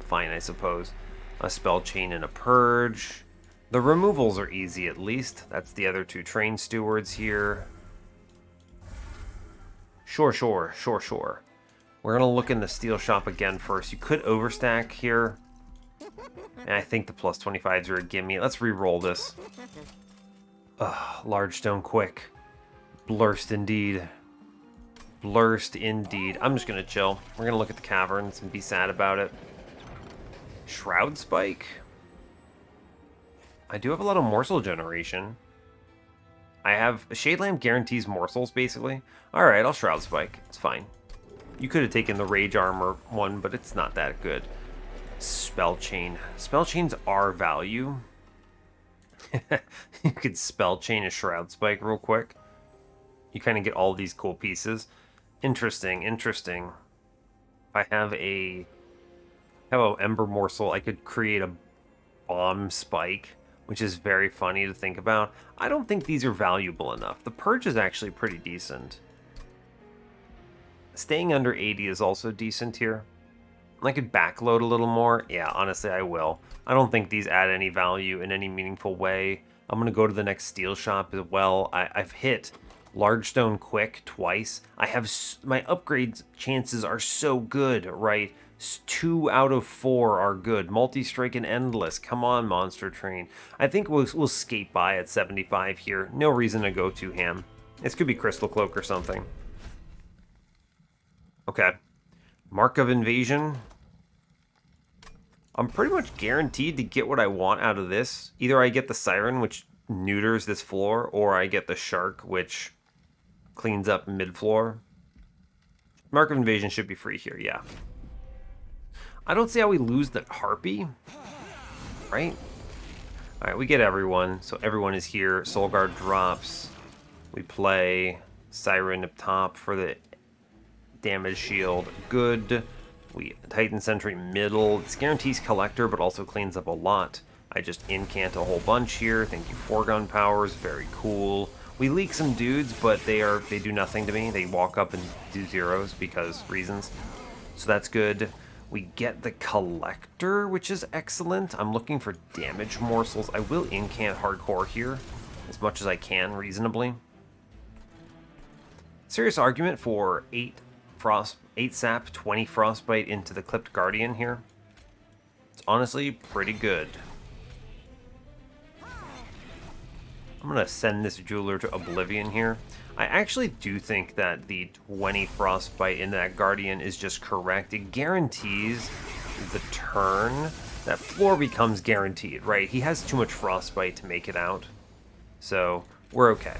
fine, I suppose. A Spell Chain and a Purge. The removals are easy, at least. That's the other two Train Stewards here. Sure. We're going to look in the steel shop again first. You could overstack here. And I think the plus 25s are a gimme. Let's re-roll this. Ugh, Lodestone quick. Blurst indeed. Blurst indeed. I'm just going to chill. We're going to look at the caverns and be sad about it. Shroud Spike? I do have a lot of morsel generation. I have... Shade Lamp guarantees morsels, basically. Alright, I'll Shroud Spike. It's fine. You could have taken the Rage Armor one, but it's not that good. Spell Chain. Spell Chains are value. You could Spell Chain a Shroud Spike real quick. You kind of get all these cool pieces. Interesting. If I have a Ember Morsel, I could create a Bomb Spike, which is very funny to think about. I don't think these are valuable enough. The Purge is actually pretty decent. Staying under 80 is also decent here. I could backload a little more. Yeah, honestly, I will. I don't think these add any value in any meaningful way. I'm going to go to the next steel shop as well. I've hit Lodestone quick twice. My upgrade chances are so good, right? 2 out of 4 are good. Multi-strike and endless. Come on, Monster Train. I think we'll skate by at 75 here. No reason to go too ham. This could be Crystal Cloak or something. Okay. Mark of Invasion. I'm pretty much guaranteed to get what I want out of this. Either I get the Siren, which neuters this floor, or I get the Shark, which cleans up mid-floor. Mark of Invasion should be free here, yeah. I don't see how we lose the Harpy, right? Alright, we get everyone, so everyone is here. Soul Guard drops. We play Siren up top for the damage shield. Good. We Titan Sentry middle. This guarantees Collector, but also cleans up a lot. I just incant a whole bunch here. Thank you, Foregone Powers. Very cool. We leak some dudes, but they do nothing to me. They walk up and do zeros because reasons. So that's good. We get the Collector, which is excellent. I'm looking for damage morsels. I will incant hardcore here as much as I can reasonably. Serious argument for 8 sap, 20 frostbite into the Clipped Guardian here. It's honestly pretty good. I'm I'm going to send this jeweler to oblivion here. I actually do think that the 20 frostbite in that guardian is just correct. It guarantees the turn. That floor becomes guaranteed, right? He has too much frostbite to make it out. So we're okay.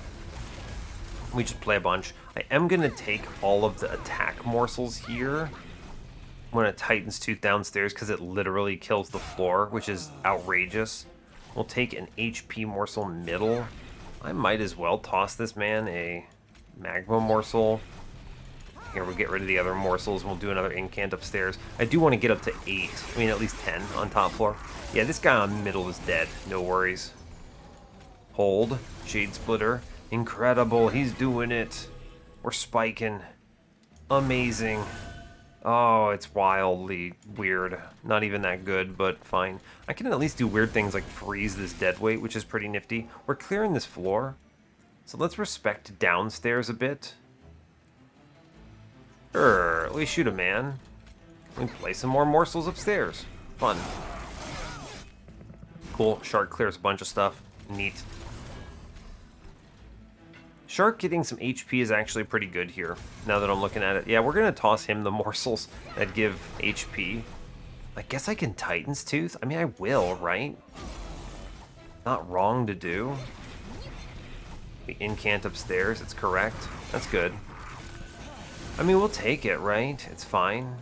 We just play a bunch. I am going to take all of the attack morsels here. I'm going to Titan's Tooth downstairs because it literally kills the floor, which is outrageous. We'll take an HP morsel middle. I might as well toss this man a magma morsel. Here, we'll get rid of the other morsels. We'll do another incant upstairs. I do want to get up to 8. I mean, at least 10 on top floor. Yeah, this guy on middle is dead. No worries. Hold. Shade Splitter. Incredible. He's doing it. We're spiking. Amazing. Oh, it's wildly weird. Not even that good, but fine. I can at least do weird things like freeze this dead weight, which is pretty nifty. We're clearing this floor. So let's respect downstairs a bit. Sure, we shoot a man. We play some more morsels upstairs. Fun. Cool. Shark clears a bunch of stuff. Neat. Shark getting some HP is actually pretty good here, now that I'm looking at it. Yeah, we're going to toss him the morsels that give HP. I guess I can Titan's Tooth? I mean, I will, right? Not wrong to do. The incant upstairs, it's correct. That's good. I mean, we'll take it, right? It's fine.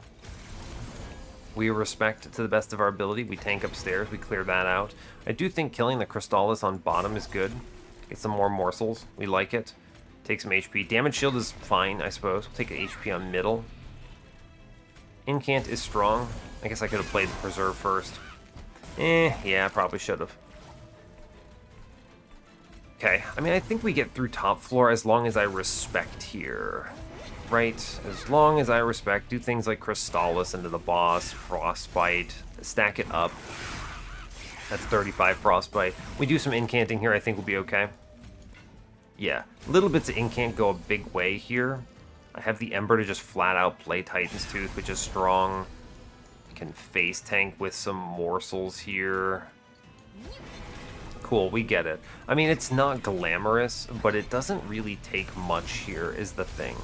We respect to the best of our ability. We tank upstairs, we clear that out. I do think killing the Crystallis on bottom is good. Get some more morsels. We like it. Take some HP. Damage shield is fine, I suppose. We'll take an HP on middle. Incant is strong. I guess I could have played the Preserve first. Yeah, I probably should have. Okay, I mean, I think we get through top floor as long as I respect here. Right? As long as I respect. Do things like Crystallis into the boss, Frostbite, stack it up. That's 35 Frostbite. We do some incanting here, I think we'll be okay. Yeah, little bits of incant go a big way here. I have the Ember to just flat out play Titan's Tooth, which is strong. Can face tank with some morsels here. Cool, we get it. I mean, it's not glamorous, but it doesn't really take much here, is the thing.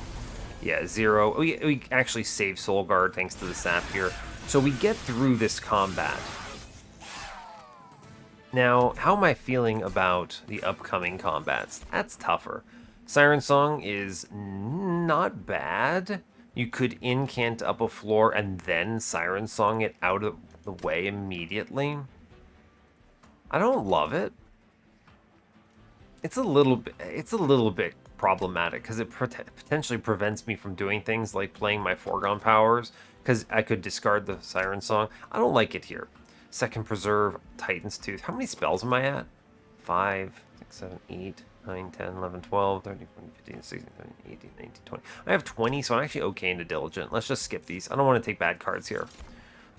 Yeah, 0. We actually save Soul Guard thanks to the sap here. So we get through this combat. Now, how am I feeling about the upcoming combats? That's tougher. Siren Song is not bad. You could incant up a floor and then Siren Song it out of the way immediately. I don't love it. It's a little bit problematic because it potentially prevents me from doing things like playing my foregone powers because I could discard the Siren Song. I don't like it here. Second Preserve, Titan's Tooth. How many spells am I at? 5, 6, 7, 8, 9, 10, 11, 12, 13, 14, 15, 16, 17, 18, 19, 20. I have 20, so I'm actually okay into Diligent. Let's just skip these. I don't want to take bad cards here.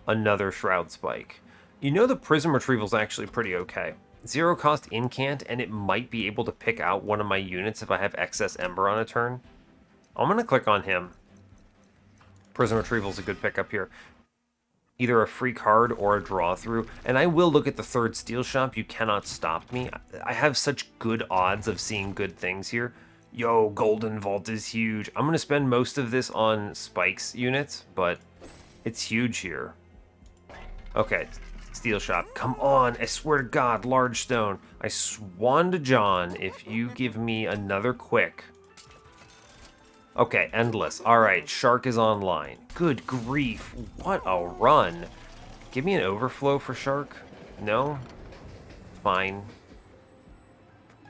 Another Shroud Spike. You know the Prism Retrieval is actually pretty okay. 0 cost incant, and it might be able to pick out one of my units if I have excess Ember on a turn. I'm going to click on him. Prism Retrieval is a good pickup here. Either a free card or a draw through, and I will look at the third steel shop. You cannot stop me. I have such good odds of seeing good things here. Yo, Golden Vault is huge. I'm going to spend most of this on Spike's units, but it's huge here. Okay, steel shop. Come on, I swear to God, Lodestone. I swan to John if you give me another quick. Okay, endless. Alright, Shark is online. Good grief, what a run. Give me an overflow for Shark? No? Fine.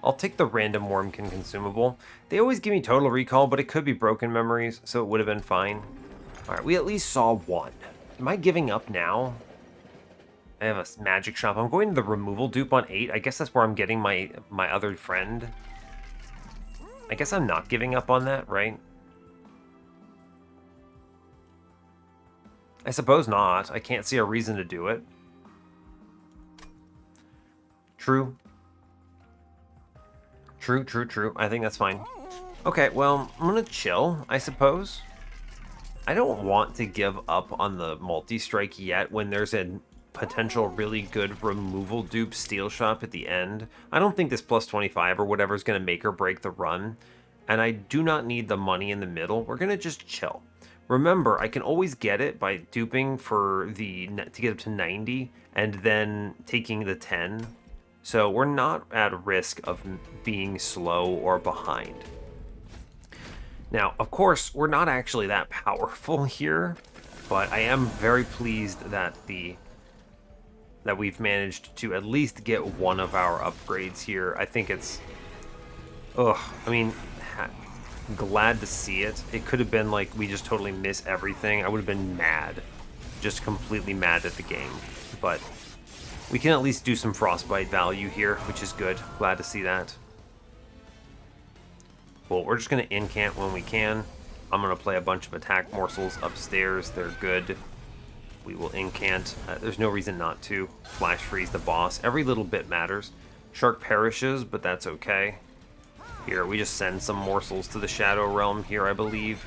I'll take the random Wormkin consumable. They always give me total recall, but it could be broken memories, so it would have been fine. Alright, we at least saw one. Am I giving up now? I have a magic shop. I'm going to the removal dupe on 8. I guess that's where I'm getting my other friend. I guess I'm not giving up on that, right? I suppose not. I can't see a reason to do it. True. True, true, true. I think that's fine. Okay, well, I'm gonna chill, I suppose. I don't want to give up on the multi-strike yet when there's an potential really good removal dupe steel shop at the end. I don't think this plus 25 or whatever is going to make or break the run. And I do not need the money in the middle. We're going to just chill. Remember, I can always get it by duping for the to get up to 90 and then taking the 10. So we're not at risk of being slow or behind. Now, of course, we're not actually that powerful here, but I am very pleased that we've managed to at least get one of our upgrades here. I think it's, I mean, glad to see it. It could have been like we just totally miss everything. I would have been mad, just completely mad at the game. But we can at least do some frostbite value here, which is good. Glad to see that. Well, we're just going to incant when we can. I'm going to play a bunch of attack morsels upstairs. They're good. We will incant. There's no reason not to. Flash freeze the boss. Every little bit matters. Shark perishes, but that's okay. Here, we just send some morsels to the Shadow Realm here, I believe.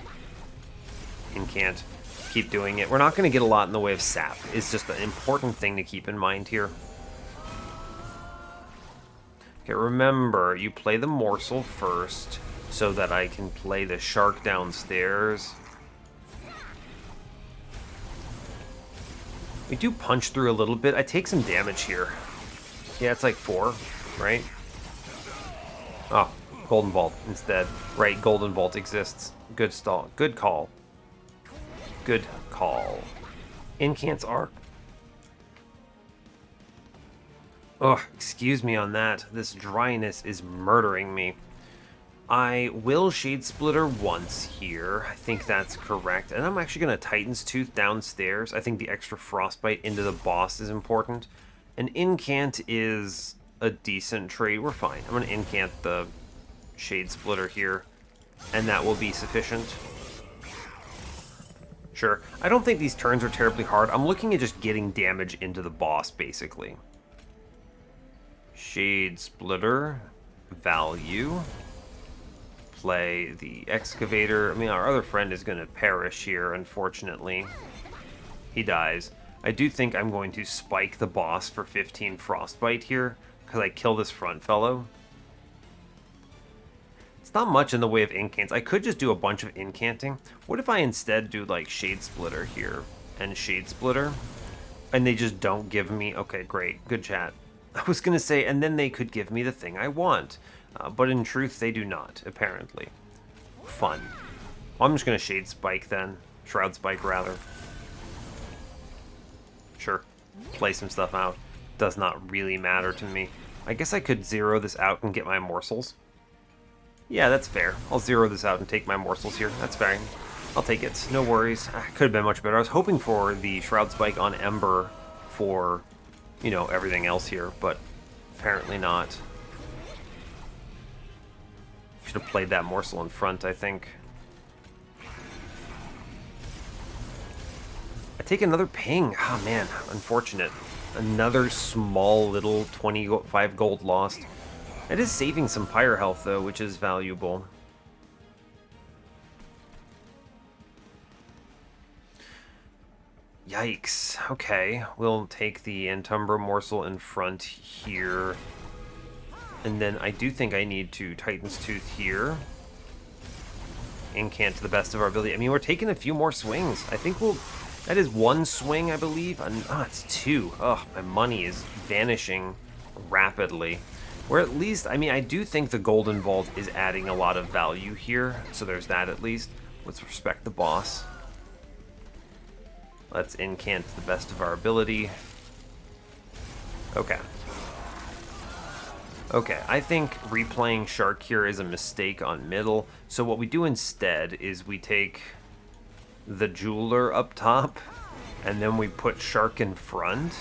Incant. Keep doing it. We're not going to get a lot in the way of sap. It's just an important thing to keep in mind here. Okay, remember, you play the morsel first so that I can play the shark downstairs. We do punch through a little bit. I take some damage here. Yeah, it's like 4, right? Oh, Golden Vault instead. Right, Golden Vault exists. Good stall. Good call. Good call. Incants are... Ugh, excuse me on that. This dryness is murdering me. I will Shade Splitter once here. I think that's correct. And I'm actually going to Titan's Tooth downstairs. I think the extra Frostbite into the boss is important. An Incant is a decent trade. We're fine. I'm going to Incant the Shade Splitter here, and that will be sufficient. Sure. I don't think these turns are terribly hard. I'm looking at just getting damage into the boss, basically. Shade Splitter. Value. Play the Excavator. I mean, our other friend is going to perish here, unfortunately. He dies. I do think I'm going to spike the boss for 15 Frostbite here, because I kill this front fellow. It's not much in the way of incants. I could just do a bunch of incanting. What if I instead do, like, Shade Splitter here and Shade Splitter, and they just don't give me... Okay, great. Good chat. I was going to say, and then they could give me the thing I want. But in truth, they do not, apparently. Fun. Well, I'm just going to Shade Spike then. Shroud Spike, rather. Sure. Play some stuff out. Does not really matter to me. I guess I could zero this out and get my morsels. Yeah, that's fair. I'll zero this out and take my morsels here. That's fine. I'll take it. No worries. Could have been much better. I was hoping for the Shroud Spike on Ember for, you know, everything else here, but apparently not. Should have played that morsel in front, I think. I take another ping. Oh, man. Unfortunate. Another small little 25 gold lost. It is saving some pyre health, though, which is valuable. Yikes. Okay. We'll take the Antumbra morsel in front here. And then I do think I need to Titan's Tooth here. Incant to the best of our ability. I mean, we're taking a few more swings. I think we'll... That is 1 swing, I believe. It's 2. Oh, my money is vanishing rapidly. Or at least, I mean, I do think the Golden Vault is adding a lot of value here. So there's that at least. Let's respect the boss. Let's incant to the best of our ability. Okay. Okay, I think replaying Shark here is a mistake on middle. So what we do instead is we take the Jeweler up top, and then we put Shark in front,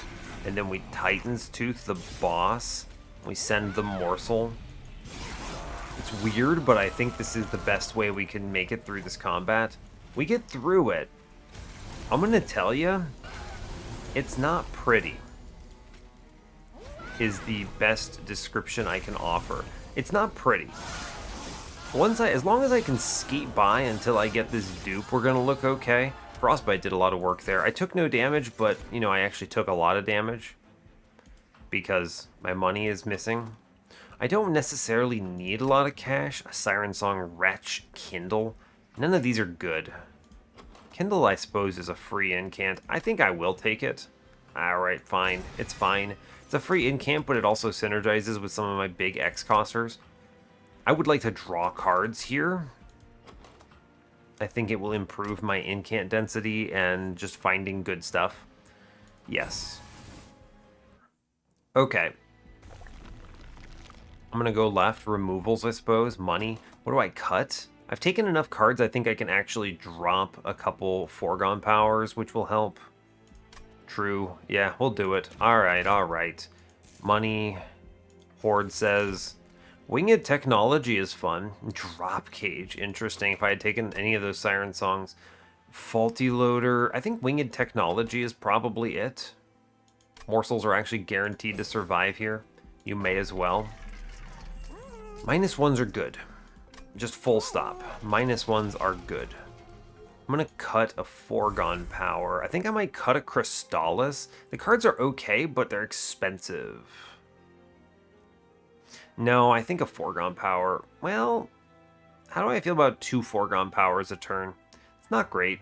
and then we Titan's Tooth the boss. We send the morsel. It's weird, but I think this is the best way we can make it through this combat. We get through it. I'm gonna tell you, it's not pretty. Is the best description I can offer. It's not pretty. As long as I can skate by until I get this dupe, we're gonna look okay. Frostbite did a lot of work there. I took no damage, but, you know, I actually took a lot of damage because my money is missing. I don't necessarily need a lot of cash. A Siren Song, Wretch, Kindle. None of these are good. Kindle, I suppose, is a free incant. I think I will take it. Alright, fine. It's fine. It's a free incant, but it also synergizes with some of my big X-costers. I would like to draw cards here. I think it will improve my incant density and just finding good stuff. Yes. Okay. I'm going to go left. Removals, I suppose. Money. What do I cut? I've taken enough cards, I think I can actually drop a couple foregone powers, which will help. True. Yeah, we'll do it. Alright, alright. Money. Horde says... Winged Technology is fun. Drop Cage, interesting. If I had taken any of those Siren Songs. Faulty Loader. I think Winged Technology is probably it. Morsels are actually guaranteed to survive here. You may as well. -1s are good. Just full stop. -1s are good. I'm going to cut a foregone power. I think I might cut a Crystallis. The cards are okay, but they're expensive. No, I think a foregone power. Well, how do I feel about 2 foregone powers a turn? It's not great.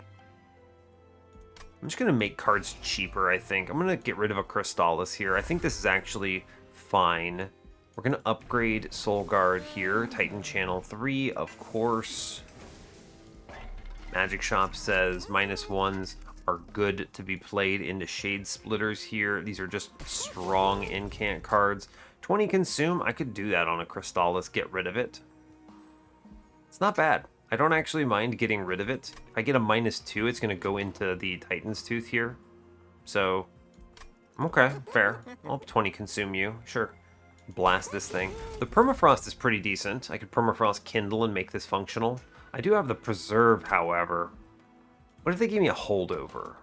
I'm just going to make cards cheaper, I think. I'm going to get rid of a Crystallis here. I think this is actually fine. We're going to upgrade Soul Guard here. Titan Channel 3, of course. Magic Shop says -1s are good to be played into Shade Splitters here. These are just strong incant cards. 20 consume, I could do that on a Crystallis, get rid of it. It's not bad. I don't actually mind getting rid of it. If I get a -2, it's going to go into the Titan's Tooth here. So, okay, fair. I'll 20 consume you, sure. Blast this thing. The Permafrost is pretty decent. I could Permafrost Kindle and make this functional. I do have the Preserve, however. What if they gave me a Holdover?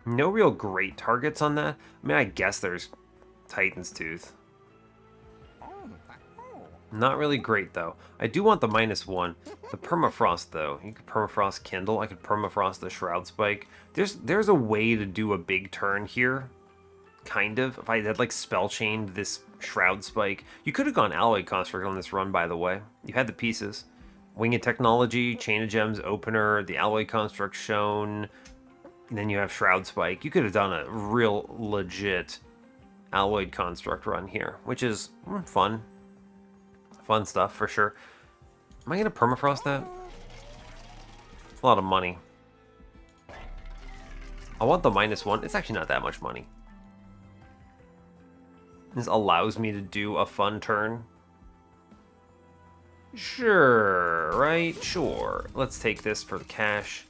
No real great targets on that. I mean, I guess there's Titan's Tooth. Not really great, though. I do want the -1. The Permafrost, though. You could Permafrost Kindle. I could Permafrost the Shroud Spike. There's a way to do a big turn here. Kind of. If I had, like, Spell Chained this Shroud Spike. You could have gone Alloyed Construct on this run, by the way. You had the pieces. Winged Technology, Chain of Gems, Opener, the Alloyed Construct shown. And then you have Shroud Spike. You could have done a real legit Alloyed Construct run here, which is fun. Fun stuff, for sure. Am I going to Permafrost that? It's a lot of money. I want the -1. It's actually not that much money. This allows me to do a fun turn. Sure, right? Sure. Let's take this for the cash.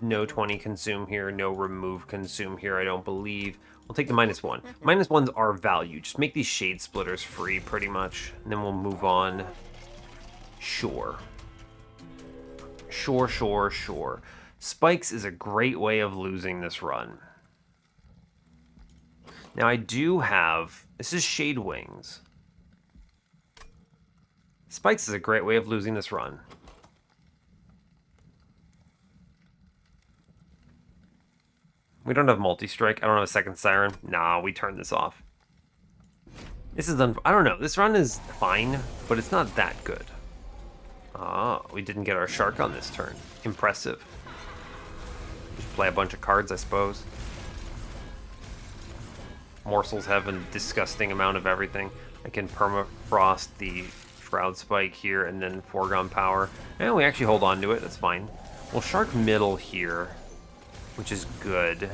No 20 consume here, no remove consume here, I don't believe. We'll take the -1. -1s are value. Just make these Shade Splitters free, pretty much. And then we'll move on. Sure. Sure, sure, sure. Spikes is a great way of losing this run. Now I do have... This is Shade Wings. Spikes is a great way of losing this run. We don't have multi-strike. I don't have a second Siren. Nah, we turn this off. This is I don't know. This run is fine, but it's not that good. Ah, we didn't get our Shark on this turn. Impressive. Just play a bunch of cards, I suppose. Morsels have a disgusting amount of everything. I can Permafrost the Shroud Spike here and then Foregone Power. And we actually hold on to it. That's fine. We'll Shark Middle here, which is good.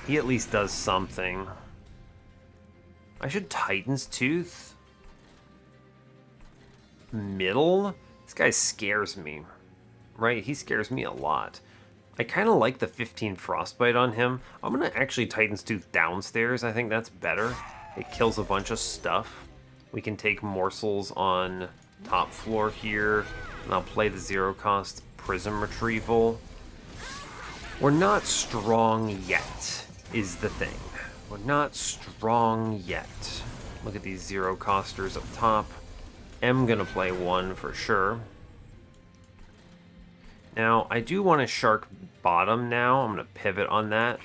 He at least does something. I should Titan's Tooth. Middle? This guy scares me. Right? He scares me a lot. I kind of like the 15 Frostbite on him. I'm going to actually Titan's Tooth downstairs. I think that's better. It kills a bunch of stuff. We can take Morsels on top floor here. And I'll play the 0-cost Prism Retrieval. We're not strong yet, is the thing. We're not strong yet. Look at these 0-costers up top. I'm going to play one for sure. Now, I do want to Shark bottom now. I'm going to pivot on that.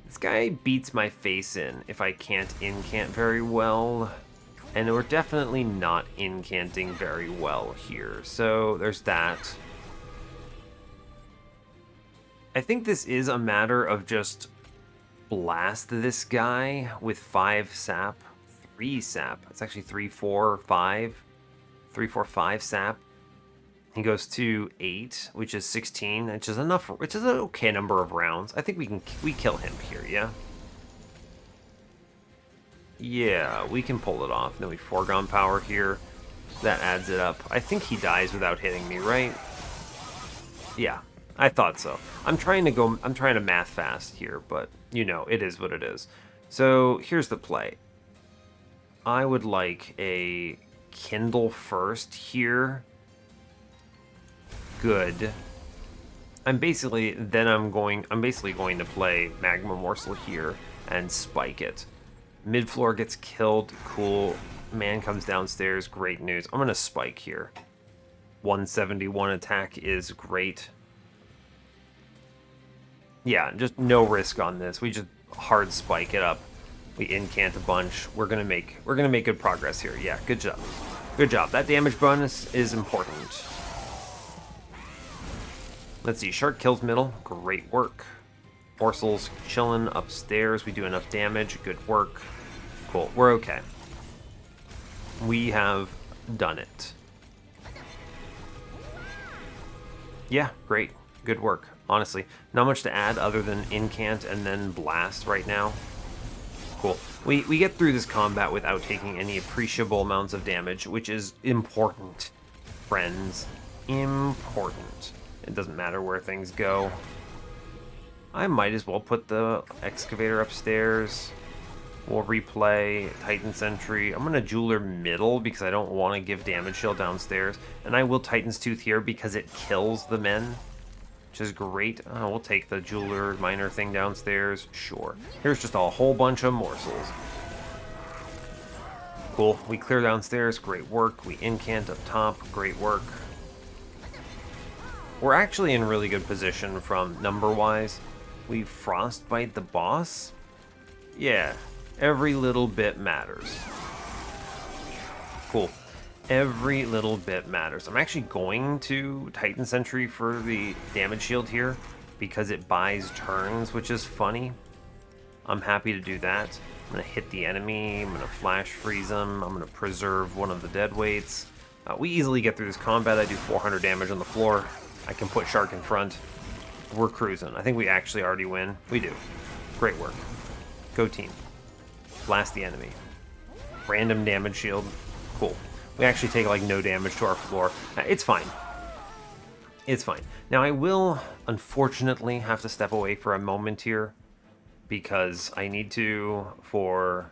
This guy beats my face in if I can't incant very well. And we're definitely not incanting very well here. So there's that. I think this is a matter of just blast this guy with 5 sap. 3 sap. It's actually 3, 4, 5. 3, 4, 5 sap. He goes to 8, which is 16, which is enough, which is an okay number of rounds. I think we kill him here, yeah? Yeah, we can pull it off. No, we foregone power here. That adds it up. I think he dies without hitting me, right? Yeah, I thought so. I'm trying to math fast here, but you know, it is what it is. So here's the play. I would like a Kindle first here. Good. I'm basically going to play Magma Morsel here and spike it. Mid-floor gets killed, cool. Man comes downstairs, great news. I'm gonna spike here. 171 attack is great. Yeah, just no risk on this. We just hard spike it up. We incant a bunch. We're gonna make good progress here. Yeah, good job. Good job. That damage bonus is important. Let's see, Shark kills middle. Great work. Morsel's chilling upstairs. We do enough damage. Good work. Cool. We're okay. We have done it. Yeah, great. Good work. Honestly, not much to add other than incant and then blast right now. Cool. We get through this combat without taking any appreciable amounts of damage, which is important, friends. Important. It doesn't matter where things go. I might as well put the excavator upstairs. We'll replay Titan Sentry. I'm going to Jeweler middle because I don't want to give damage shield downstairs. And I will Titan's Tooth here because it kills the men, which is great. We'll take the Jeweler Miner thing downstairs. Sure. Here's just a whole bunch of morsels. Cool. We clear downstairs. Great work. We incant up top. Great work. We're actually in really good position from number-wise. We Frostbite the boss. Yeah, every little bit matters. Cool. Every little bit matters. I'm actually going to Titan Sentry for the damage shield here because it buys turns, which is funny. I'm happy to do that. I'm going to hit the enemy. I'm going to flash freeze them. I'm going to preserve one of the dead weights. We easily get through this combat. I do 400 damage on the floor. I can put Shark in front. We're cruising. I think we actually already win. We do. Great work. Go team. Blast the enemy. Random damage shield. Cool. We actually take like no damage to our floor. It's fine. It's fine. Now I will, unfortunately, have to step away for a moment here because I need to for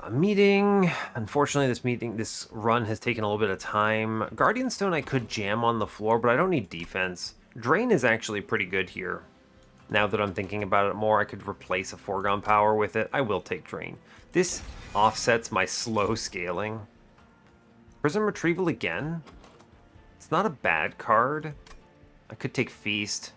a meeting. Unfortunately, this run has taken a little bit of time. Guardian Stone I could jam on the floor, but I don't need defense. Drain is actually pretty good here. Now that I'm thinking about it more, I could replace a foregone power with it. I will take Drain. This offsets my slow scaling. Prism Retrieval again? It's not a bad card. I could take Feast.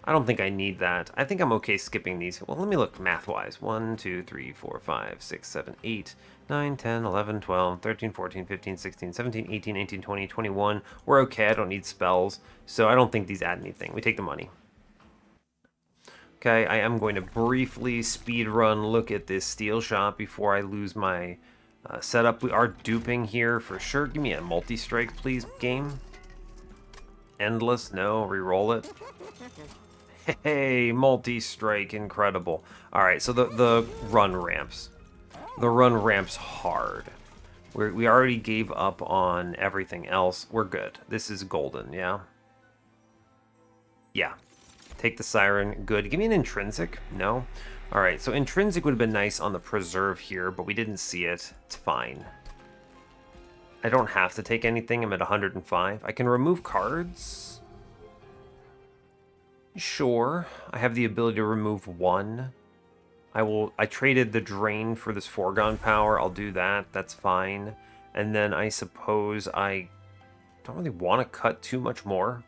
I don't think I need that. I think I'm okay skipping these. Well, let me look math-wise. 1, 2, 3, 4, 5, 6, 7, 8, 9, 10, 11, 12, 13, 14, 15, 16, 17, 18, 19, 20, 21. We're okay. I don't need spells. So I don't think these add anything. We take the money. Okay, I am going to briefly speedrun look at this steel shop before I lose my setup. We are duping here for sure. Give me a multi-strike, please, game. Endless, no, re-roll it. Hey, multi-strike, incredible. All right, so the run ramps. The run ramps hard. We already gave up on everything else. We're good. This is golden, yeah? Yeah. Take the Siren, good. Give me an Intrinsic, no? All right, so Intrinsic would have been nice on the Preserve here, but we didn't see it. It's fine. I don't have to take anything. I'm at 105. I can remove cards. Sure. I have the ability to remove one. I traded the Drain for this foregone power. I'll do that. That's fine. And then I suppose I don't really want to cut too much more.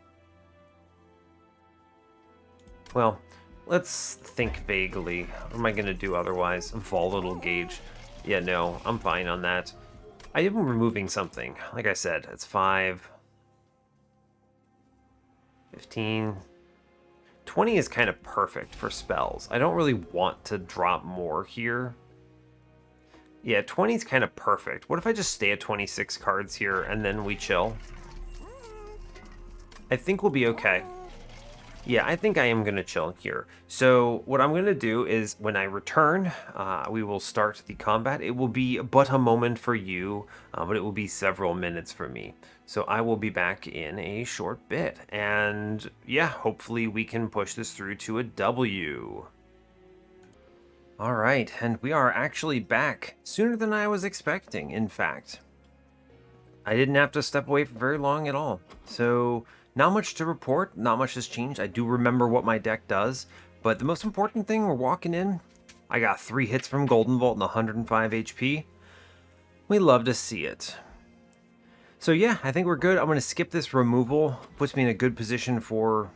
Well, let's think vaguely. What am I going to do otherwise? Volatile gauge. Yeah, no, I'm fine on that. I am removing something. Like I said, it's 5, 15, 20 is kind of perfect for spells. I don't really want to drop more here. Yeah, 20 is kind of perfect. What if I just stay at 26 cards here and then we chill? I think we'll be okay. Yeah, I think I am going to chill here. So what I'm going to do is when I return, we will start the combat. It will be but a moment for you, but it will be several minutes for me. So I will be back in a short bit. And yeah, hopefully we can push this through to a W. All right, and we are actually back sooner than I was expecting, in fact. I didn't have to step away for very long at all. So not much to report, not much has changed. I do remember what my deck does, but the most important thing, we're walking in. I got 3 hits from Golden Vault and 105 HP. We love to see it. So yeah, I think we're good. I'm going to skip this removal. Puts me in a good position for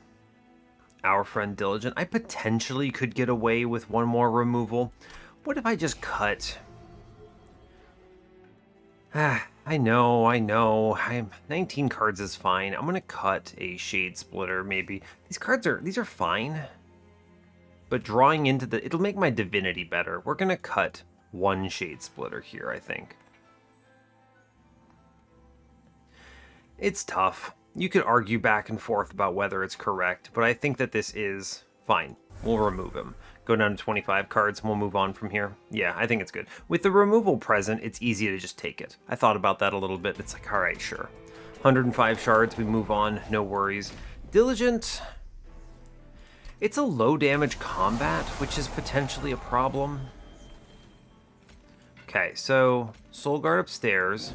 our friend Diligent. I potentially could get away with one more removal. What if I just cut? I know. 19 cards is fine. I'm gonna cut a Shade Splitter, maybe. These are fine. But drawing into it'll make my Divinity better. We're gonna cut 1 Shade Splitter here, I think. It's tough. You could argue back and forth about whether it's correct, but I think that this is fine. We'll remove him. Go down to 25 cards and we'll move on from here. Yeah, I think it's good. With the removal present, it's easy to just take it. I thought about that a little bit. It's like, all right, sure. 105 shards, we move on, no worries. Diligent. It's a low damage combat, which is potentially a problem. Okay, so Soul Guard upstairs.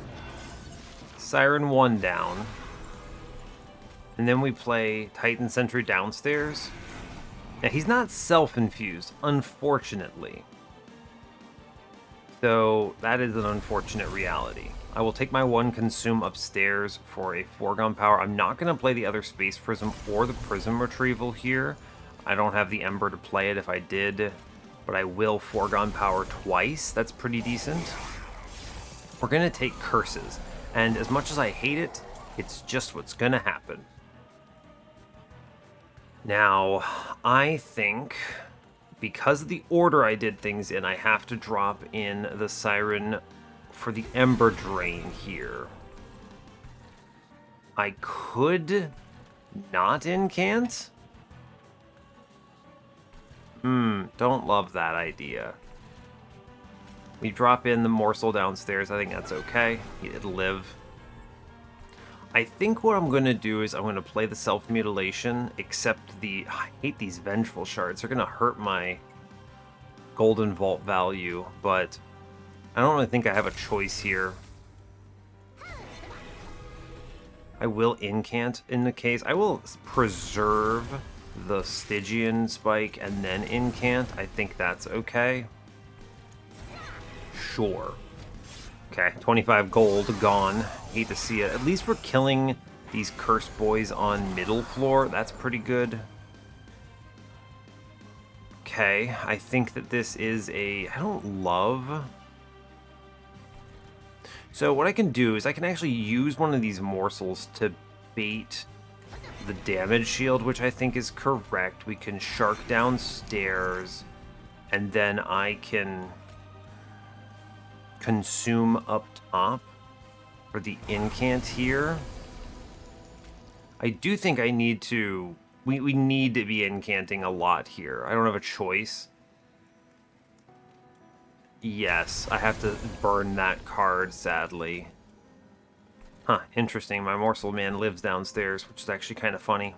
Siren 1 down. And then we play Titan Sentry downstairs. Now, he's not self-infused, unfortunately. So that is an unfortunate reality. I will take my 1 Consume upstairs for a foregone power. I'm not going to play the other Space Prism or the Prism Retrieval here. I don't have the Ember to play it if I did, but I will foregone power twice. That's pretty decent. We're going to take Curses, and as much as I hate it, it's just what's going to happen. Now, I think because of the order I did things in, I have to drop in the Siren for the Ember Drain here. I could not incant. Don't love that idea. We drop in the Morsel downstairs. I think that's okay. It'll live. I think what I'm going to do is I'm going to play the Self-Mutilation, except I hate these Vengeful Shards. They're going to hurt my Golden Vault value, but I don't really think I have a choice here. I will incant in the case. I will preserve the Stygian spike and then incant. I think that's okay. Sure. Okay, 25 gold gone. Hate to see it. At least we're killing these cursed boys on middle floor. That's pretty good. Okay, I think that this is I don't love. So what I can do is I can actually use one of these morsels to bait the damage shield, which I think is correct. We can shark downstairs, and then I can consume up top for the incant here. I do think I need to... We need to be incanting a lot here. I don't have a choice. Yes, I have to burn that card, sadly. Huh, interesting. My Morsel Man lives downstairs, which is actually kind of funny.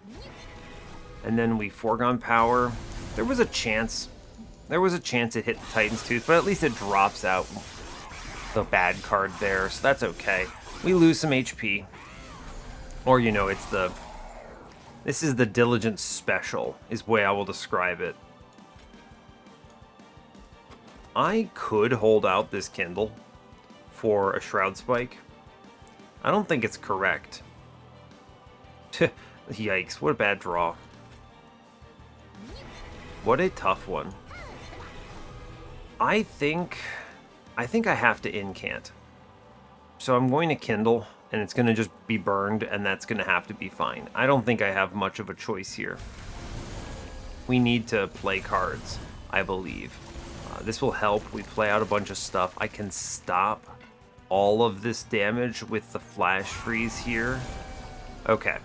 And then we foregone power. There was a chance it hit the Titan's Tooth, but at least it drops out the bad card there, so that's okay. We lose some HP. Or, you know, this is the Diligence Special, is the way I will describe it. I could hold out this Kindle for a Shroud Spike. I don't think it's correct. Yikes, what a bad draw. What a tough one. I think I have to incant. So I'm going to Kindle, and it's going to just be burned, and that's going to have to be fine. I don't think I have much of a choice here. We need to play cards, I believe. This will help. We play out a bunch of stuff. I can stop all of this damage with the flash freeze here. Okay.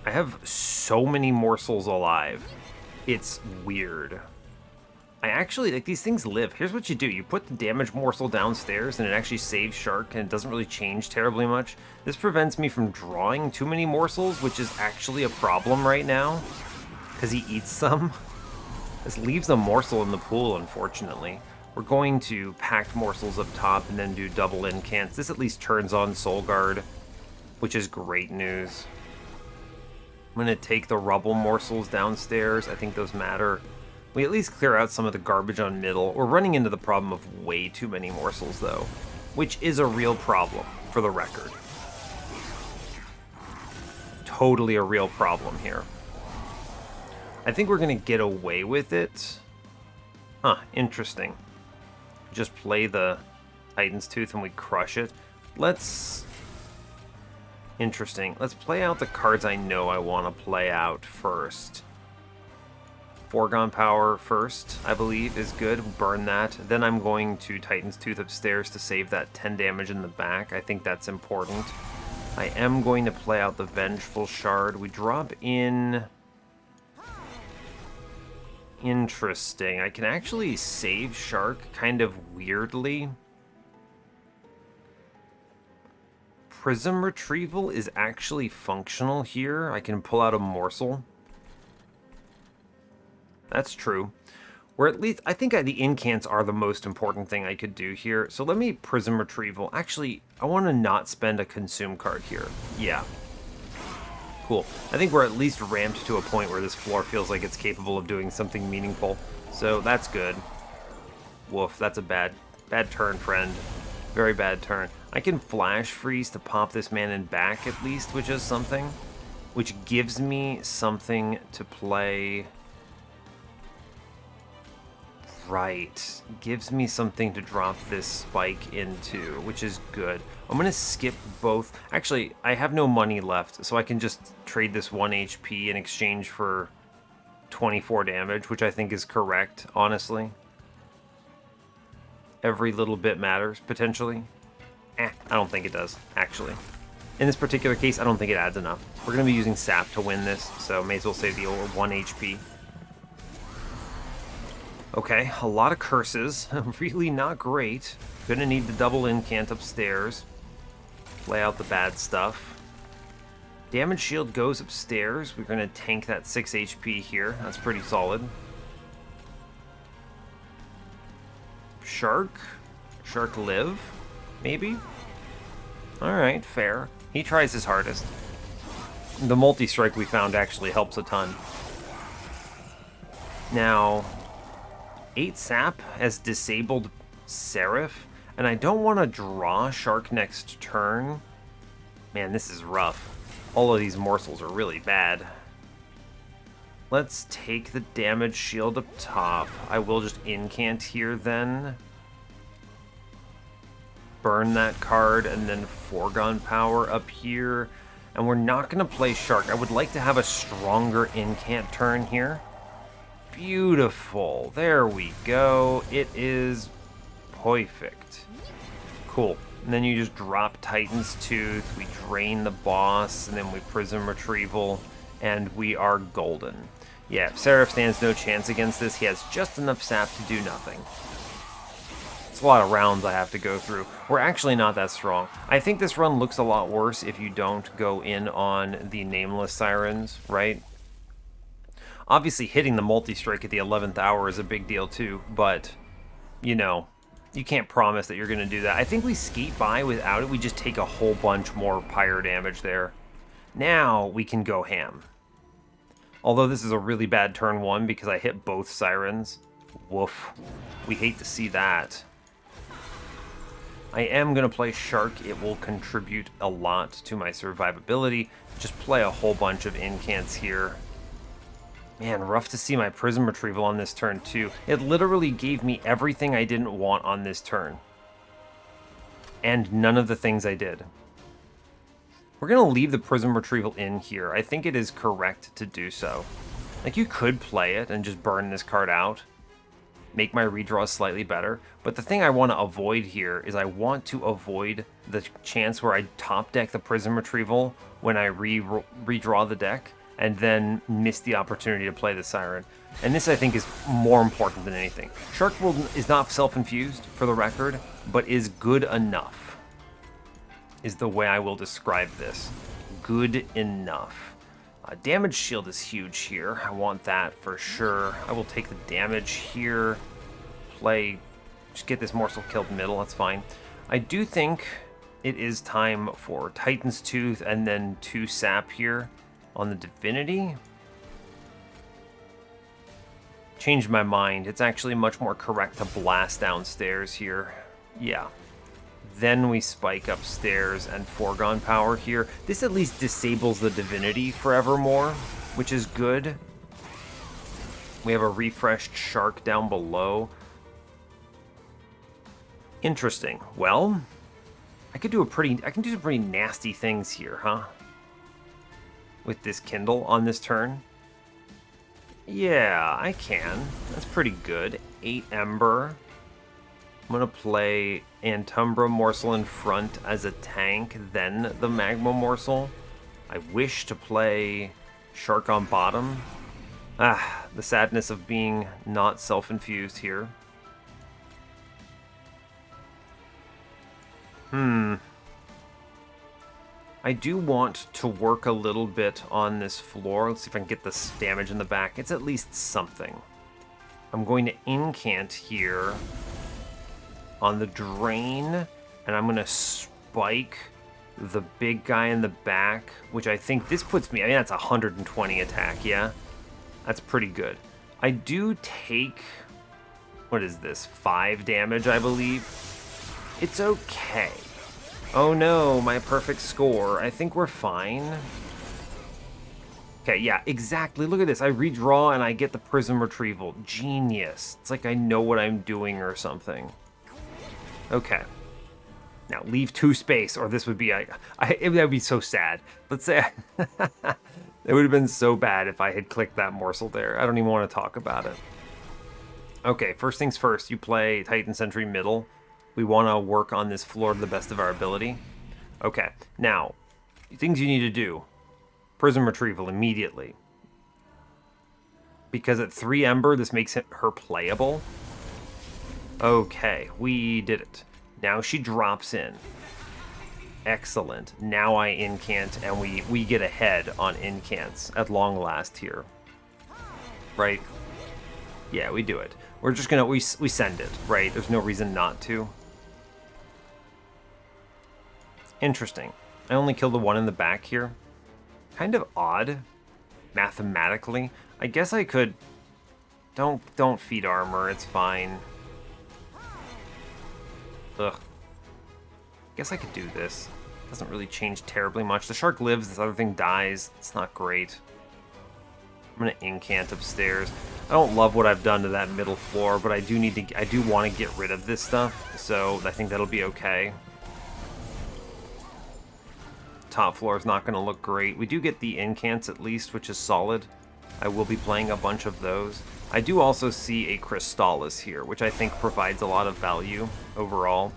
I have so many morsels alive. It's weird. I actually, like, these things live. Here's what you do. You put the damage morsel downstairs, and it actually saves Shark, and it doesn't really change terribly much. This prevents me from drawing too many morsels, which is actually a problem right now, because he eats some. This leaves a morsel in the pool, unfortunately. We're going to pack morsels up top and then do double incants. This at least turns on Soul Guard, which is great news. I'm going to take the rubble morsels downstairs. I think those matter. We at least clear out some of the garbage on middle. We're running into the problem of way too many morsels, though, which is a real problem, for the record. Totally a real problem here. I think we're going to get away with it. Huh, interesting. Just play the Titan's Tooth and we crush it. Interesting. Let's play out the cards I know I want to play out first. Foregone Power first, I believe, is good. Burn that. Then I'm going to Titan's Tooth upstairs to save that 10 damage in the back. I think that's important. I am going to play out the Vengeful Shard. We drop in... Interesting. I can actually save Shark kind of weirdly. Prism Retrieval is actually functional here. I can pull out a morsel. That's true. Or at least, I think the incants are the most important thing I could do here. So let me Prism Retrieval. Actually, I want to not spend a Consume card here. Yeah. Cool. I think we're at least ramped to a point where this floor feels like it's capable of doing something meaningful. So that's good. Woof, that's a bad turn, friend. Very bad turn. I can Flash Freeze to pop this man in back at least, which is something. Which gives me something to play... Right. Gives me something to drop this spike into, which is good. I'm going to skip both. Actually, I have no money left, so I can just trade this 1 HP in exchange for 24 damage, which I think is correct, honestly. Every little bit matters, potentially. I don't think it does, actually. In this particular case, I don't think it adds enough. We're going to be using Sap to win this, so may as well save the old 1 HP. Okay, a lot of curses. Really not great. Gonna need the double incant upstairs. Lay out the bad stuff. Damage shield goes upstairs. We're gonna tank that 6 HP here. That's pretty solid. Shark? Shark live? Maybe? Alright, fair. He tries his hardest. The multi-strike we found actually helps a ton. Now... 8 Sap has disabled Seraph, and I don't want to draw Shark next turn. Man, this is rough. All of these morsels are really bad. Let's take the damage shield up top. I will just incant here then. Burn that card, and then Foregone Power up here. And we're not going to play Shark. I would like to have a stronger incant turn here. Beautiful. There we go. It is perfect. Cool. And then you just drop Titan's Tooth, we drain the boss, and then we Prism Retrieval, and we are golden. Yeah, Seraph stands no chance against this. He has just enough sap to do nothing. It's a lot of rounds I have to go through. We're actually not that strong. I think this run looks a lot worse if you don't go in on the Nameless Sirens, right? Obviously, hitting the multi-strike at the 11th hour is a big deal too, but, you know, you can't promise that you're going to do that. I think we skate by without it. We just take a whole bunch more pyre damage there. Now we can go ham. Although this is a really bad turn 1 because I hit both Sirens. Woof. We hate to see that. I am going to play Shark. It will contribute a lot to my survivability. Just play a whole bunch of incants here. Man, rough to see my Prism Retrieval on this turn, too. It literally gave me everything I didn't want on this turn. And none of the things I did. We're going to leave the Prism Retrieval in here. I think it is correct to do so. Like, you could play it and just burn this card out. Make my redraws slightly better. But the thing I want to avoid here is I want to avoid the chance where I top deck the Prism Retrieval when I redraw the deck and then miss the opportunity to play the Siren. And this, I think, is more important than anything. Shark World is not self-infused, for the record, but is good enough, is the way I will describe this. Good enough. Damage shield is huge here. I want that for sure. I will take the damage here. Just get this morsel killed middle, that's fine. I do think it is time for Titan's Tooth and then 2 sap here on the Divinity. Changed my mind. It's actually much more correct to blast downstairs here. Yeah. Then we spike upstairs and Foregone Power here. This at least disables the Divinity forevermore, which is good. We have a refreshed Shark down below. Interesting. Well, I can do some pretty nasty things here, huh? With this Kindle on this turn. Yeah, I can. That's pretty good. 8 Ember. I'm going to play Umbra Morsel in front as a tank, then the Magma Morsel. I wish to play Shark on bottom. The sadness of being not self-infused here. I do want to work a little bit on this floor. Let's see if I can get this damage in the back. It's at least something. I'm going to incant here on the drain, and I'm going to spike the big guy in the back, which I think this puts me, I mean, that's 120 attack, yeah? That's pretty good. I do take, what is this, 5 damage, I believe? It's okay. Oh no, my perfect score. I think we're fine. Okay, yeah, exactly. Look at this. I redraw and I get the Prism Retrieval. Genius. It's like I know what I'm doing or something. Okay. Now, leave 2 space, or this would be... that would be so sad. Let's say... it would have been so bad if I had clicked that morsel there. I don't even want to talk about it. Okay, first things first. You play Titan Sentry middle. We want to work on this floor to the best of our ability. Okay, now, things you need to do. Prism Retrieval immediately. Because at 3 Ember, this makes her playable. Okay, we did it. Now she drops in. Excellent. Now I incant, and we get ahead on incants at long last here. Right? Yeah, we do it. We're just gonna, we send it, right? There's no reason not to. Interesting. I only killed the one in the back here. Kind of odd, mathematically. I guess I could... Don't feed armor, it's fine. Ugh. Guess I could do this. Doesn't really change terribly much. The shark lives, this other thing dies. It's not great. I'm gonna incant upstairs. I don't love what I've done to that middle floor, but I do want to get rid of this stuff, so I think that'll be okay. Top floor is not gonna look great. We do get the incants at least, which is solid. I will be playing a bunch of those. I do also see a Crystallis here, which I think provides a lot of value overall.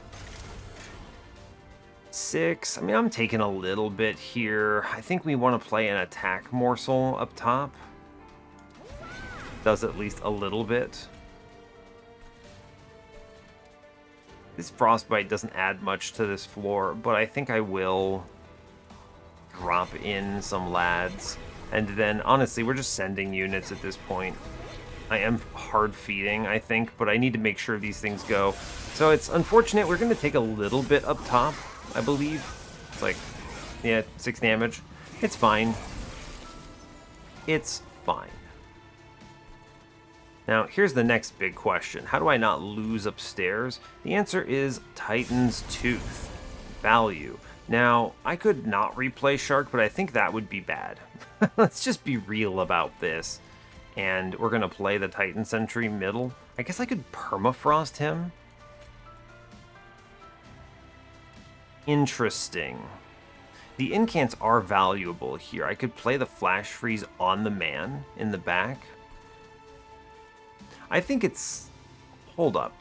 6, I mean, I'm taking a little bit here. I think we want to play an attack morsel up top. Does at least a little bit. This Frostbite doesn't add much to this floor, but I think I will drop in some lads. And then, honestly, we're just sending units at this point. I am hard feeding, I think, but I need to make sure these things go. So it's unfortunate. We're going to take a little bit up top, I believe. It's like, yeah, 6 damage. It's fine. It's fine. Now, here's the next big question. How do I not lose upstairs? The answer is Titan's Tooth. Value. Now, I could not replay Shark, but I think that would be bad. Let's just be real about this. And we're going to play the Titan Sentry middle. I guess I could permafrost him. Interesting. The incants are valuable here. I could play the Flash Freeze on the man in the back. I think it's... Hold up.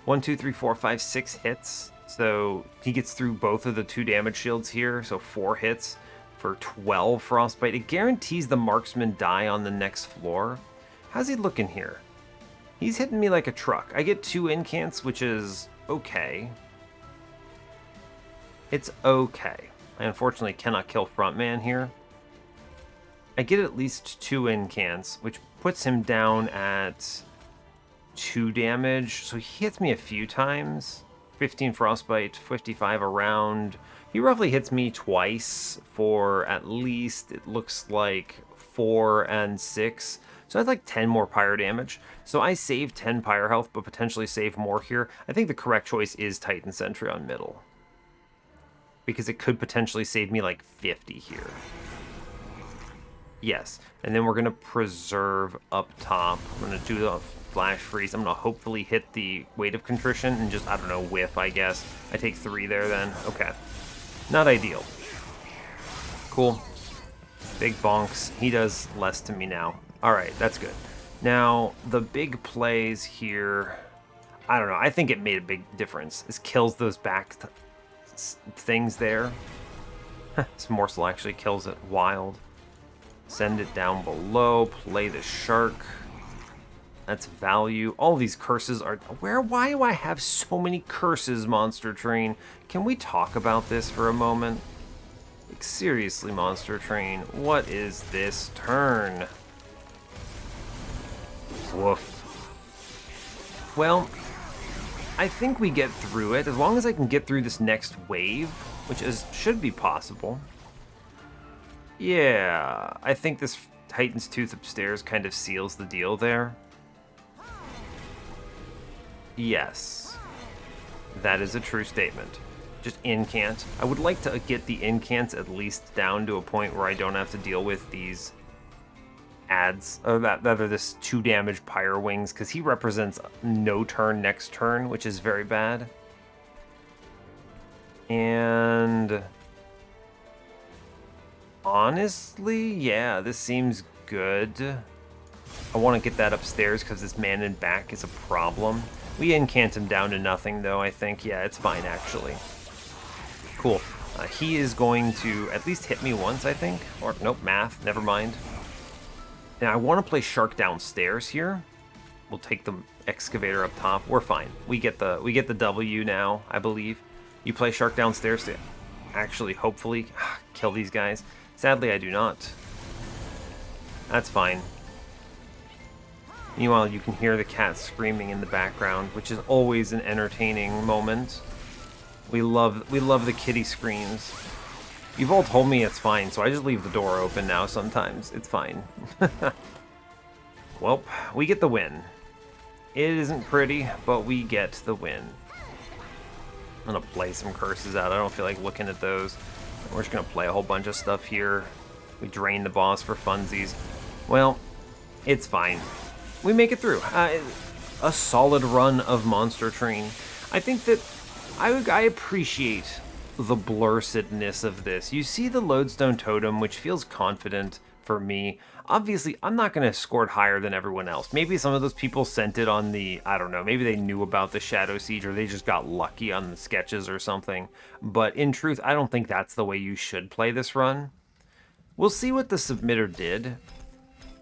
1, 2, 3, 4, 5, 6 hits. So he gets through both of the 2 damage shields here. So 4 hits for 12 frostbite. It guarantees the marksman die on the next floor. How's he looking here? He's hitting me like a truck. I get 2 incants, which is okay. It's okay. I unfortunately cannot kill frontman here. I get at least 2 incants, which puts him down at 2 damage. So he hits me a few times. 15 frostbite, 55 around. He roughly hits me twice for at least, it looks like, 4 and 6. So that's like 10 more pyre damage. So I save 10 pyre health, but potentially save more here. I think the correct choice is Titan Sentry on middle, because it could potentially save me like 50 here. Yes, and then we're going to preserve up top. I'm going to do the Flash Freeze. I'm going to hopefully hit the Weight of Contrition and just, I don't know, whiff, I guess. I take 3 there then. Okay. Not ideal. Cool. Big bonks. He does less to me now. All right, that's good. Now, the big plays here, I don't know. I think it made a big difference. This kills those back things there. This morsel actually kills it wild. Send it down below. Play the shark. That's value. All these curses are... Why do I have so many curses, Monster Train? Can we talk about this for a moment? Like, seriously, Monster Train. What is this turn? Woof. Well, I think we get through it. As long as I can get through this next wave, which should be possible. Yeah, I think this Titan's Tooth upstairs kind of seals the deal there. Yes, that is a true statement. Just incant. I would like to get the incants at least down to a point where I don't have to deal with these adds, or rather this 2 damage Pyre Wings, because he represents no turn next turn, which is very bad. And honestly, yeah, this seems good. I want to get that upstairs because this man in back is a problem. We incant him down to nothing, though, I think. Yeah, it's fine, actually. Cool. He is going to at least hit me once, I think. Or, nope, math. Never mind. Now, I want to play Shark downstairs here. We'll take the Excavator up top. We're fine. We get the W now, I believe. You play Shark downstairs to actually, hopefully, kill these guys. Sadly, I do not. That's fine. Meanwhile, you can hear the cat screaming in the background, which is always an entertaining moment. We love the kitty screams. You've all told me it's fine, so I just leave the door open now sometimes. It's fine. Well, we get the win. It isn't pretty, but we get the win. I'm gonna play some curses out. I don't feel like looking at those. We're just gonna play a whole bunch of stuff here. We drain the boss for funsies. Well, it's fine. We make it through. A solid run of Monster Train. I think that I appreciate the blursedness of this. You see the Lodestone Totem, which feels confident for me. Obviously, I'm not going to score it higher than everyone else. Maybe some of those people sent it on the, I don't know, maybe they knew about the Shadow Siege or they just got lucky on the sketches or something. But in truth, I don't think that's the way you should play this run. We'll see what the submitter did.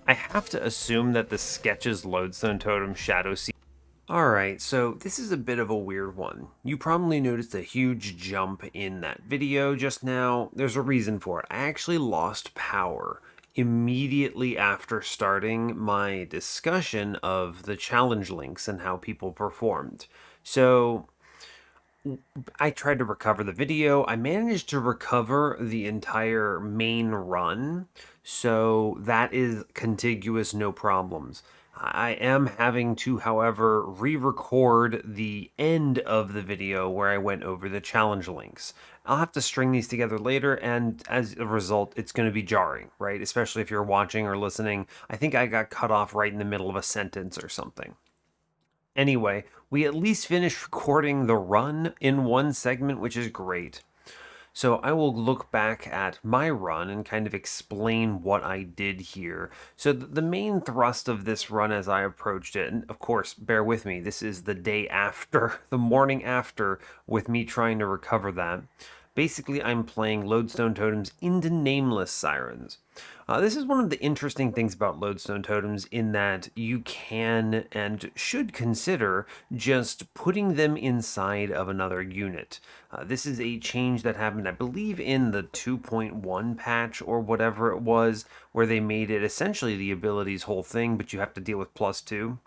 I have to assume that the sketches Lodestone Totem Shadow Siege. Alright, so this is a bit of a weird one. You probably noticed a huge jump in that video just now. There's a reason for it. I actually lost power immediately after starting my discussion of the challenge links and how people performed. So I tried to recover the video. I managed to recover the entire main run, so that is contiguous, no problems. I am having to, however, re-record the end of the video where I went over the challenge links. I'll have to string these together later, and as a result, it's going to be jarring, right? Especially if you're watching or listening. I think I got cut off right in the middle of a sentence or something. Anyway, we at least finished recording the run in one segment, which is great. So I will look back at my run and kind of explain what I did here. So the main thrust of this run as I approached it, and of course, bear with me, this is the day after, the morning after, with me trying to recover that. Basically, I'm playing Lodestone Totems into Nameless Sirens. This is one of the interesting things about Lodestone Totems in that you can and should consider just putting them inside of another unit. This is a change that happened, I believe, in the 2.1 patch or whatever it was, where they made it essentially the abilities whole thing, but you have to deal with +2.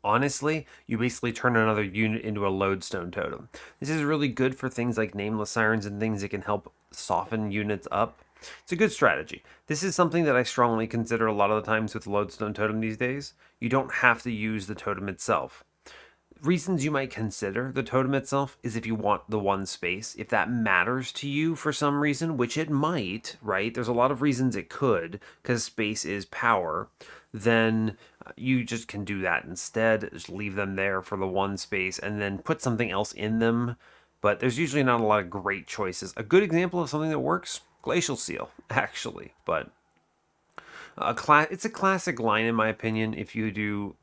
Honestly, you basically turn another unit into a Lodestone Totem. This is really good for things like Nameless Sirens and things that can help soften units up. It's a good strategy. This is something that I strongly consider a lot of the times with Lodestone Totem these days. You don't have to use the totem itself. Reasons you might consider the totem itself is if you want the one space. If that matters to you for some reason, which it might, right? There's a lot of reasons it could, because space is power. Then you just can do that instead. Just leave them there for the one space and then put something else in them. But there's usually not a lot of great choices. A good example of something that works, Glacial Seal, actually. But it's a classic line in my opinion if you do,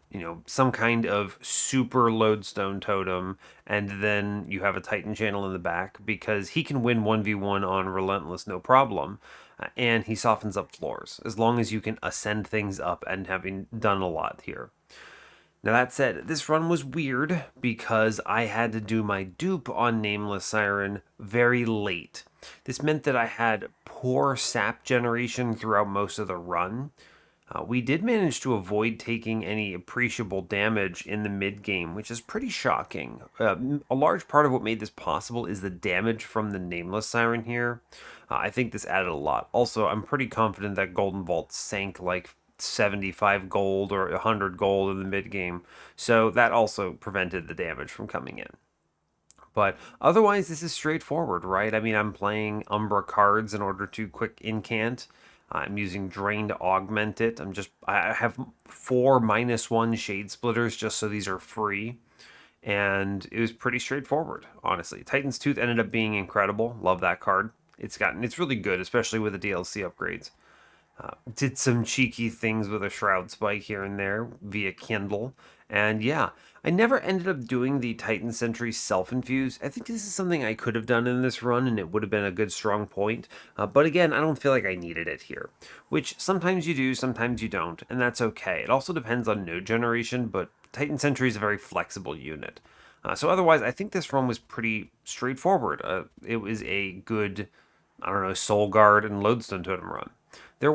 some kind of super lodestone totem and then you have a Titan channel in the back, because he can win 1v1 on Relentless no problem. And he softens up floors as long as you can ascend things up, and having done a lot here. Now, that said, this run was weird because I had to do my dupe on Nameless Siren very late. This meant that I had poor sap generation throughout most of the run. We did manage to avoid taking any appreciable damage in the mid game, which is pretty shocking. A large part of what made this possible is the damage from the Nameless Siren here. I think this added a lot. Also, I'm pretty confident that Golden Vault sank like 75 gold or 100 gold in the mid game, so that also prevented the damage from coming in. But otherwise, this is straightforward, right? I mean, I'm playing Umbra cards in order to quick incant. I'm using Drain to augment it. I have 4 -1 Shade Splitters just so these are free. And it was pretty straightforward, honestly. Titan's Tooth ended up being incredible. Love that card. It's really good, especially with the DLC upgrades. Did some cheeky things with a Shroud Spike here and there via Kindle. And yeah, I never ended up doing the Titan Sentry self-infuse. I think this is something I could have done in this run and it would have been a good strong point. But again, I don't feel like I needed it here. Which sometimes you do, sometimes you don't, and that's okay. It also depends on node generation, but Titan Sentry is a very flexible unit. So otherwise, I think this run was pretty straightforward. It was a good, I don't know, Soul Guard and Lodestone Totem run. There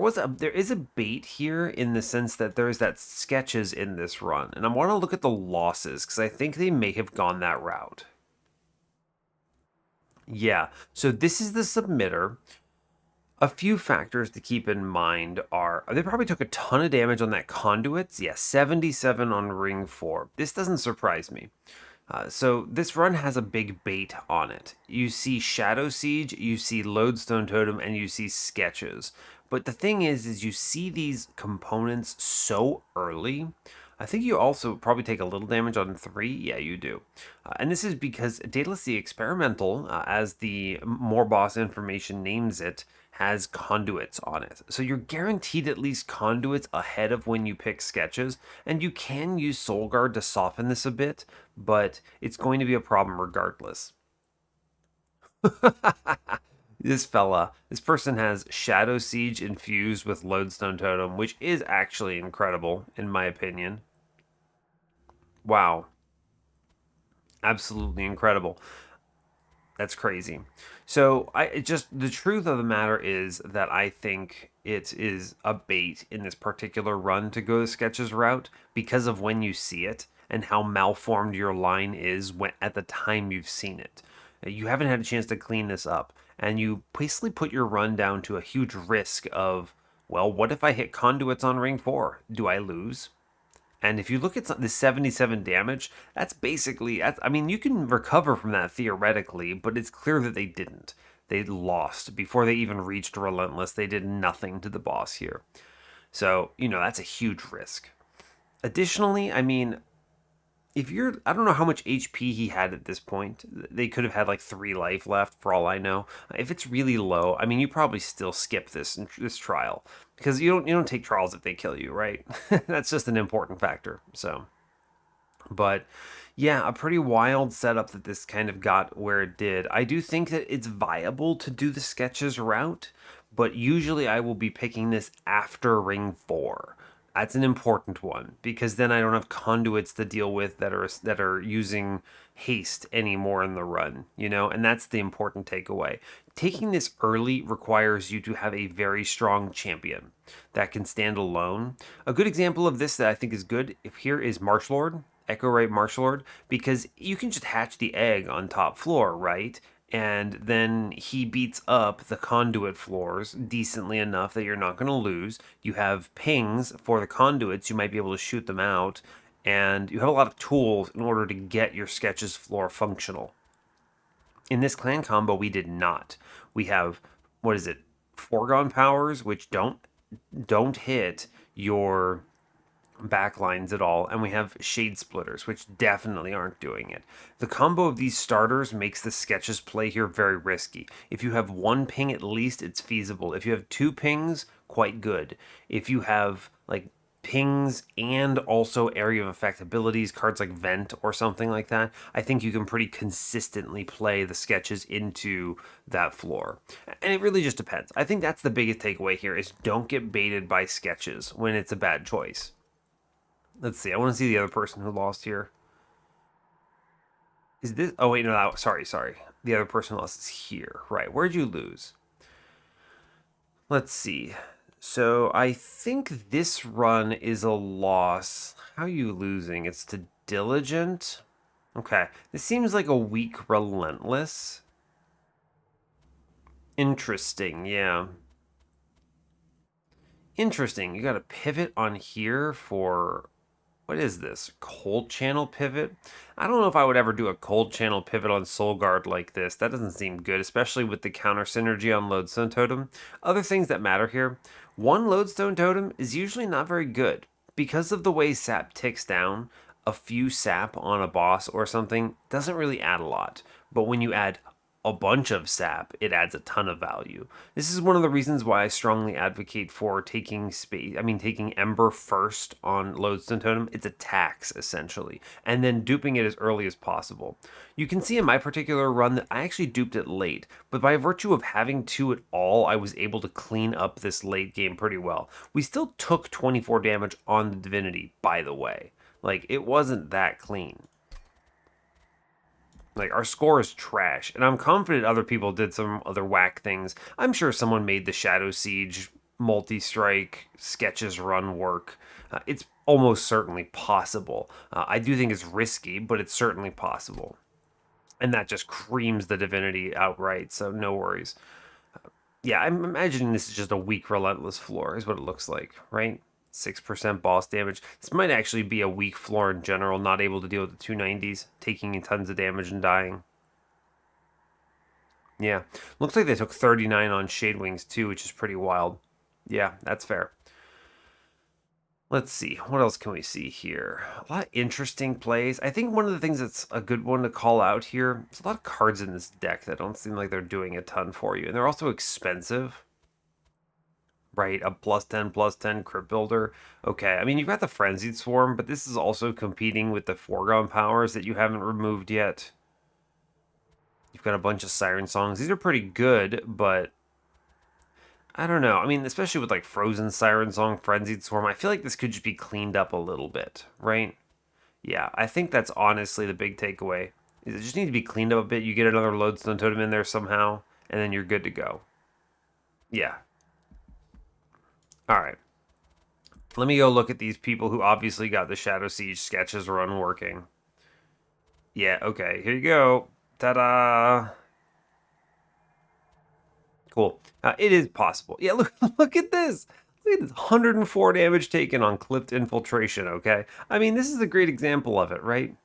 is a bait here in the sense that there's that sketches in this run, and I want to look at the losses because I think they may have gone that route. Yeah, so this is the submitter. A few factors to keep in mind are they probably took a ton of damage on that conduits. Yeah, 77 on ring 4. This doesn't surprise me. So this run has a big bait on it. You see Shadow Siege, you see Lodestone Totem, and you see sketches. But the thing is you see these components so early. I think you also probably take a little damage on 3. Yeah, you do. And this is because Daedalus the Experimental, as the More Boss information names it, has conduits on it. So you're guaranteed at least conduits ahead of when you pick sketches, and you can use Soul Guard to soften this a bit, but it's going to be a problem regardless. This person has Shadow Siege infused with Lodestone Totem, which is actually incredible, in my opinion. Wow. Absolutely incredible. That's crazy. So the truth of the matter is that I think it is a bait in this particular run to go the sketches route because of when you see it. and how malformed your line is at the time you've seen it. You haven't had a chance to clean this up, and you basically put your run down to a huge risk of, well, what if I hit conduits on ring 4? Do I lose? And if you look at the 77 damage, that's basically, I mean, you can recover from that theoretically, but it's clear that they didn't. They lost. Before they even reached Relentless, they did nothing to the boss here. So, that's a huge risk. Additionally, I mean, if you're, I don't know how much HP he had at this point. They could have had like 3 life left for all I know. If it's really low, I mean, you probably still skip this trial because you don't take trials if they kill you, right? That's just an important factor. So, but yeah, a pretty wild setup that this kind of got where it did. I do think that it's viable to do the sketches route, but usually I will be picking this after ring 4. That's an important one because then I don't have conduits to deal with that are using haste anymore in the run, and that's the important takeaway. Taking this early requires you to have a very strong champion that can stand alone. A good example of this that I think is good if here is Marchlord, Echo Right Marchlord, because you can just hatch the egg on top floor, right? And then he beats up the conduit floors decently enough that you're not going to lose. You have pings for the conduits, you might be able to shoot them out, and you have a lot of tools in order to get your sketches floor functional. In this clan combo, we did not. We have, what is it, foregone powers, which don't hit your backlines at all, and we have shade splitters, which definitely aren't doing it. The combo of these starters makes the sketches play here very risky. If you have 1 ping at least, it's feasible. If you have 2 pings, quite good. If you have like pings and also area of effect abilities, cards like Vent or something like that, I think you can pretty consistently play the sketches into that floor. And it really just depends. I think that's the biggest takeaway here is don't get baited by sketches when it's a bad choice. Let's see. I want to see the other person who lost here. Is this? Oh wait, no. Sorry. The other person who lost is here. Right. Where'd you lose? Let's see. So I think this run is a loss. How are you losing? It's to Diligent. Okay. This seems like a weak Relentless. Interesting. Yeah. Interesting. You got a pivot on here for what is this? Cold channel pivot? I don't know if I would ever do a cold channel pivot on Soul Guard like this. That doesn't seem good, especially with the counter synergy on Lodestone Totem. Other things that matter here. One Lodestone Totem is usually not very good. Because of the way sap ticks down, a few sap on a boss or something doesn't really add a lot. But when you add a bunch of sap, it adds a ton of value. This is one of the reasons why I strongly advocate for taking taking Ember first on Lodestone Totem. It's a tax, essentially, and then duping it as early as possible. You can see in my particular run that I actually duped it late, but by virtue of having 2 at all, I was able to clean up this late game pretty well. We still took 24 damage on the Divinity, by the way. Like, it wasn't that clean. Like, our score is trash, and I'm confident other people did some other whack things. I'm sure someone made the Shadow Siege multi-strike sketches run work. It's almost certainly possible. I do think it's risky, but it's certainly possible. And that just creams the Divinity outright, so no worries. Yeah, I'm imagining this is just a weak Relentless floor, is what it looks like, right? 6% boss damage. This might actually be a weak floor in general, not able to deal with the 290s, taking tons of damage and dying. Yeah, looks like they took 39 on Shade Wings too, which is pretty wild. Yeah, that's fair. Let's see, what else can we see here? A lot of interesting plays. I think one of the things that's a good one to call out here, there's a lot of cards in this deck that don't seem like they're doing a ton for you, and they're also expensive. Right, a +10/+10 Crypt Builder. Okay, I mean, you've got the Frenzied Swarm, but this is also competing with the foregone powers that you haven't removed yet. You've got a bunch of Siren Songs. These are pretty good, but I don't know. I mean, especially with like Frozen Siren Song, Frenzied Swarm, I feel like this could just be cleaned up a little bit, right? Yeah, I think that's honestly the big takeaway. Is it just needs to be cleaned up a bit. You get another Lodestone Totem in there somehow, and then you're good to go. Yeah. All right. Let me go look at these people who obviously got the Shadow Siege sketches run working. Yeah, okay, here you go. Ta-da! Cool. It is possible. Yeah, look, look at this. Look at this. 104 damage taken on clipped infiltration, okay? I mean, this is a great example of it, right?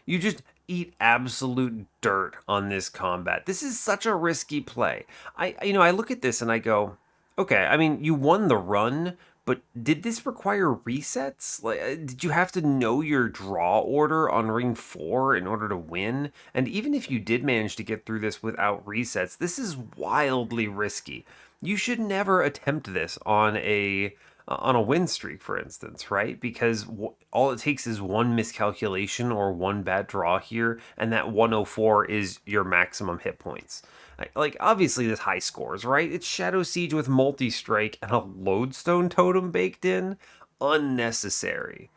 You just eat absolute dirt on this combat. This is such a risky play. I look at this and I go, okay, I mean, you won the run, but did this require resets? Like, did you have to know your draw order on ring 4 in order to win? And even if you did manage to get through this without resets, this is wildly risky. You should never attempt this on a win streak, for instance, right? Because all it takes is one miscalculation or one bad draw here, and that 104 is your maximum hit points. Like, obviously, this high scores, right? It's Shadow Siege with multi strike and a Lodestone totem baked in. Unnecessary.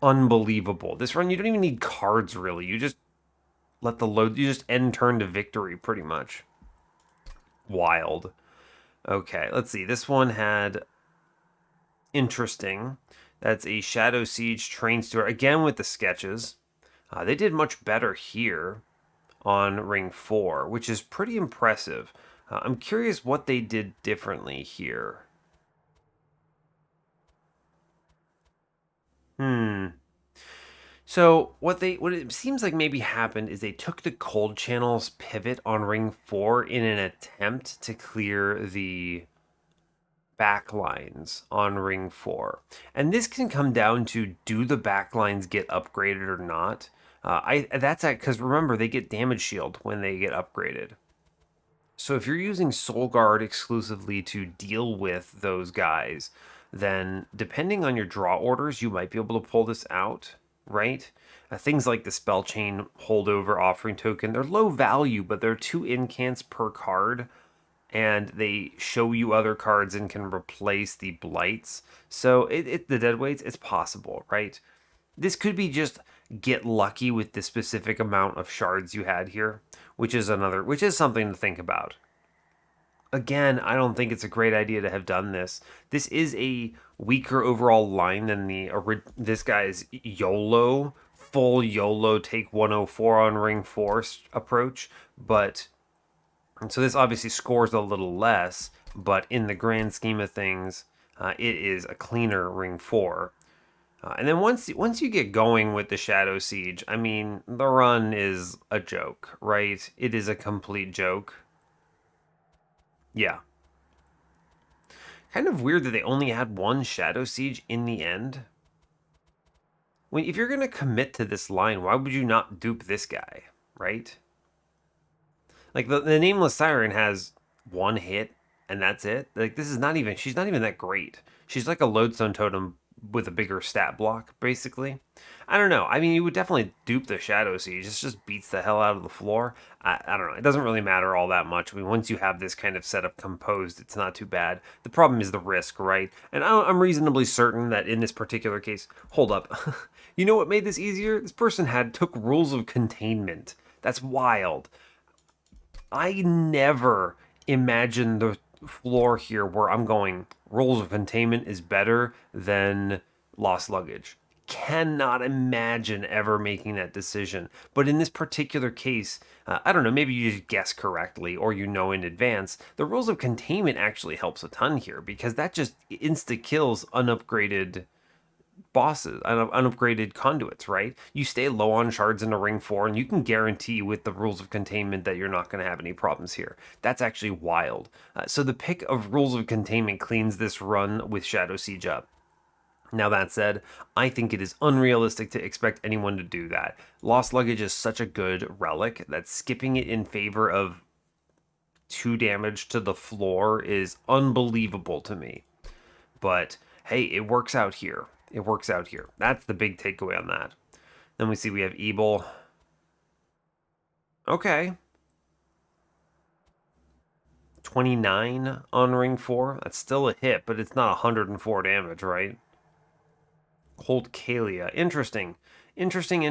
Unbelievable. This run, you don't even need cards, really. You just you just end turn to victory, pretty much. Wild. Okay, let's see. This one had interesting. That's a Shadow Siege train store again with the sketches. They did much better here on ring 4, which is pretty impressive. I'm curious what they did differently here. So what it seems like maybe happened is they took the cold channels pivot on ring 4 in an attempt to clear the backlines on ring 4. And this can come down to, do the backlines get upgraded or not? Because remember, they get damage shield when they get upgraded. So if you're using Soul Guard exclusively to deal with those guys, then depending on your draw orders, you might be able to pull this out, right? Things like the Spell Chain Holdover Offering Token, they're low value, but they're 2 incants per card, and they show you other cards and can replace the blights. So the dead weights, it's possible, right? This could be just get lucky with the specific amount of shards you had here, which is something to think about. Again, I don't think it's a great idea to have done this. This is a weaker overall line than this guy's YOLO, full YOLO take 104 on ring 4 approach, but so this obviously scores a little less, but in the grand scheme of things, it is a cleaner ring 4. And then once you get going with the Shadow Siege, I mean, the run is a joke, right? It is a complete joke. Yeah. Kind of weird that they only had one Shadow Siege in the end. If you're going to commit to this line, why would you not dupe this guy, right? Like, the Nameless Siren has one hit, and that's it. Like, she's not even that great. She's like a Lodestone Totem with a bigger stat block, basically. I don't know. I mean, you would definitely dupe the Shadow Siege. This just beats the hell out of the floor. I don't know. It doesn't really matter all that much. I mean, once you have this kind of setup composed, it's not too bad. The problem is the risk, right? And I'm reasonably certain that in this particular case, hold up. You know what made this easier? This person took rules of containment. That's wild. I never imagine the floor here where I'm going, rules of containment is better than lost luggage. Cannot imagine ever making that decision. But in this particular case, I don't know, maybe you just guess correctly or you know in advance. The rules of containment actually helps a ton here because that just insta kills unupgraded bosses, unupgraded conduits, right? You stay low on shards in a ring 4, and you can guarantee with the rules of containment that you're not going to have any problems here. That's actually wild. So the pick of rules of containment cleans this run with Shadow Siege up. Now, that said, I think it is unrealistic to expect anyone to do that. Lost Luggage is such a good relic that skipping it in favor of 2 damage to the floor is unbelievable to me. But hey, it works out here. It works out here. That's the big takeaway on that. Then we see we have Evil. Okay. 29 on ring 4. That's still a hit, but it's not 104 damage, right? Cold Kalia. Interesting. Interesting.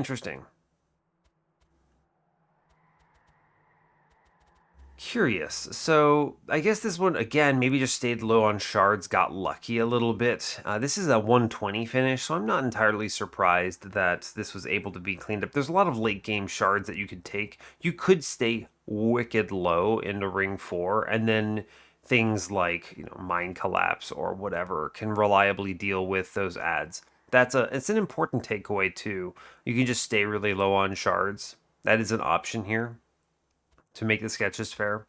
Curious. So I guess this one again maybe just stayed low on shards, got lucky a little bit. This is a 120 finish, so I'm not entirely surprised that this was able to be cleaned up. There's a lot of late game shards that you could take. You could stay wicked low into ring 4, and then things like mine collapse or whatever can reliably deal with those ads. It's an important takeaway too. You can just stay really low on shards. That is an option here to make the sketches fair.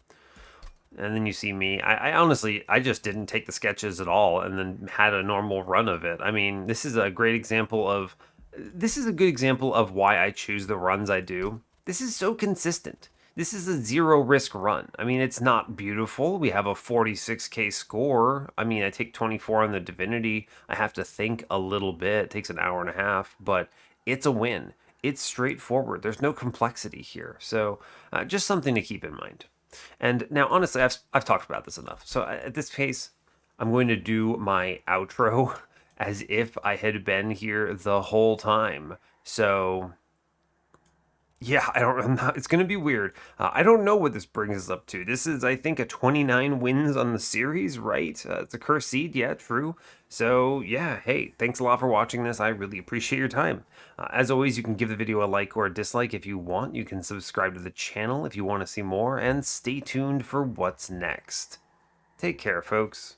And then you see me. I honestly, I just didn't take the sketches at all and then had a normal run of it. I mean, this is a great example of, this is a good example of why I choose the runs I do. This is so consistent. This is a zero risk run. I mean, it's not beautiful. We have a 46k score. I mean, I take 24 on the Divinity. I have to think a little bit. It takes an hour and a half, but it's a win. It's straightforward. There's no complexity here. So just something to keep in mind. And now, honestly, I've talked about this enough. So at this pace, I'm going to do my outro as if I had been here the whole time. So yeah, I'm not, it's going to be weird. I don't know what this brings us up to. This is, I think, a 29 wins on the series, right? It's a cursed seed, yeah, true. So, yeah, hey, thanks a lot for watching this. I really appreciate your time. As always, you can give the video a like or a dislike if you want. You can subscribe to the channel if you want to see more, and stay tuned for what's next. Take care, folks.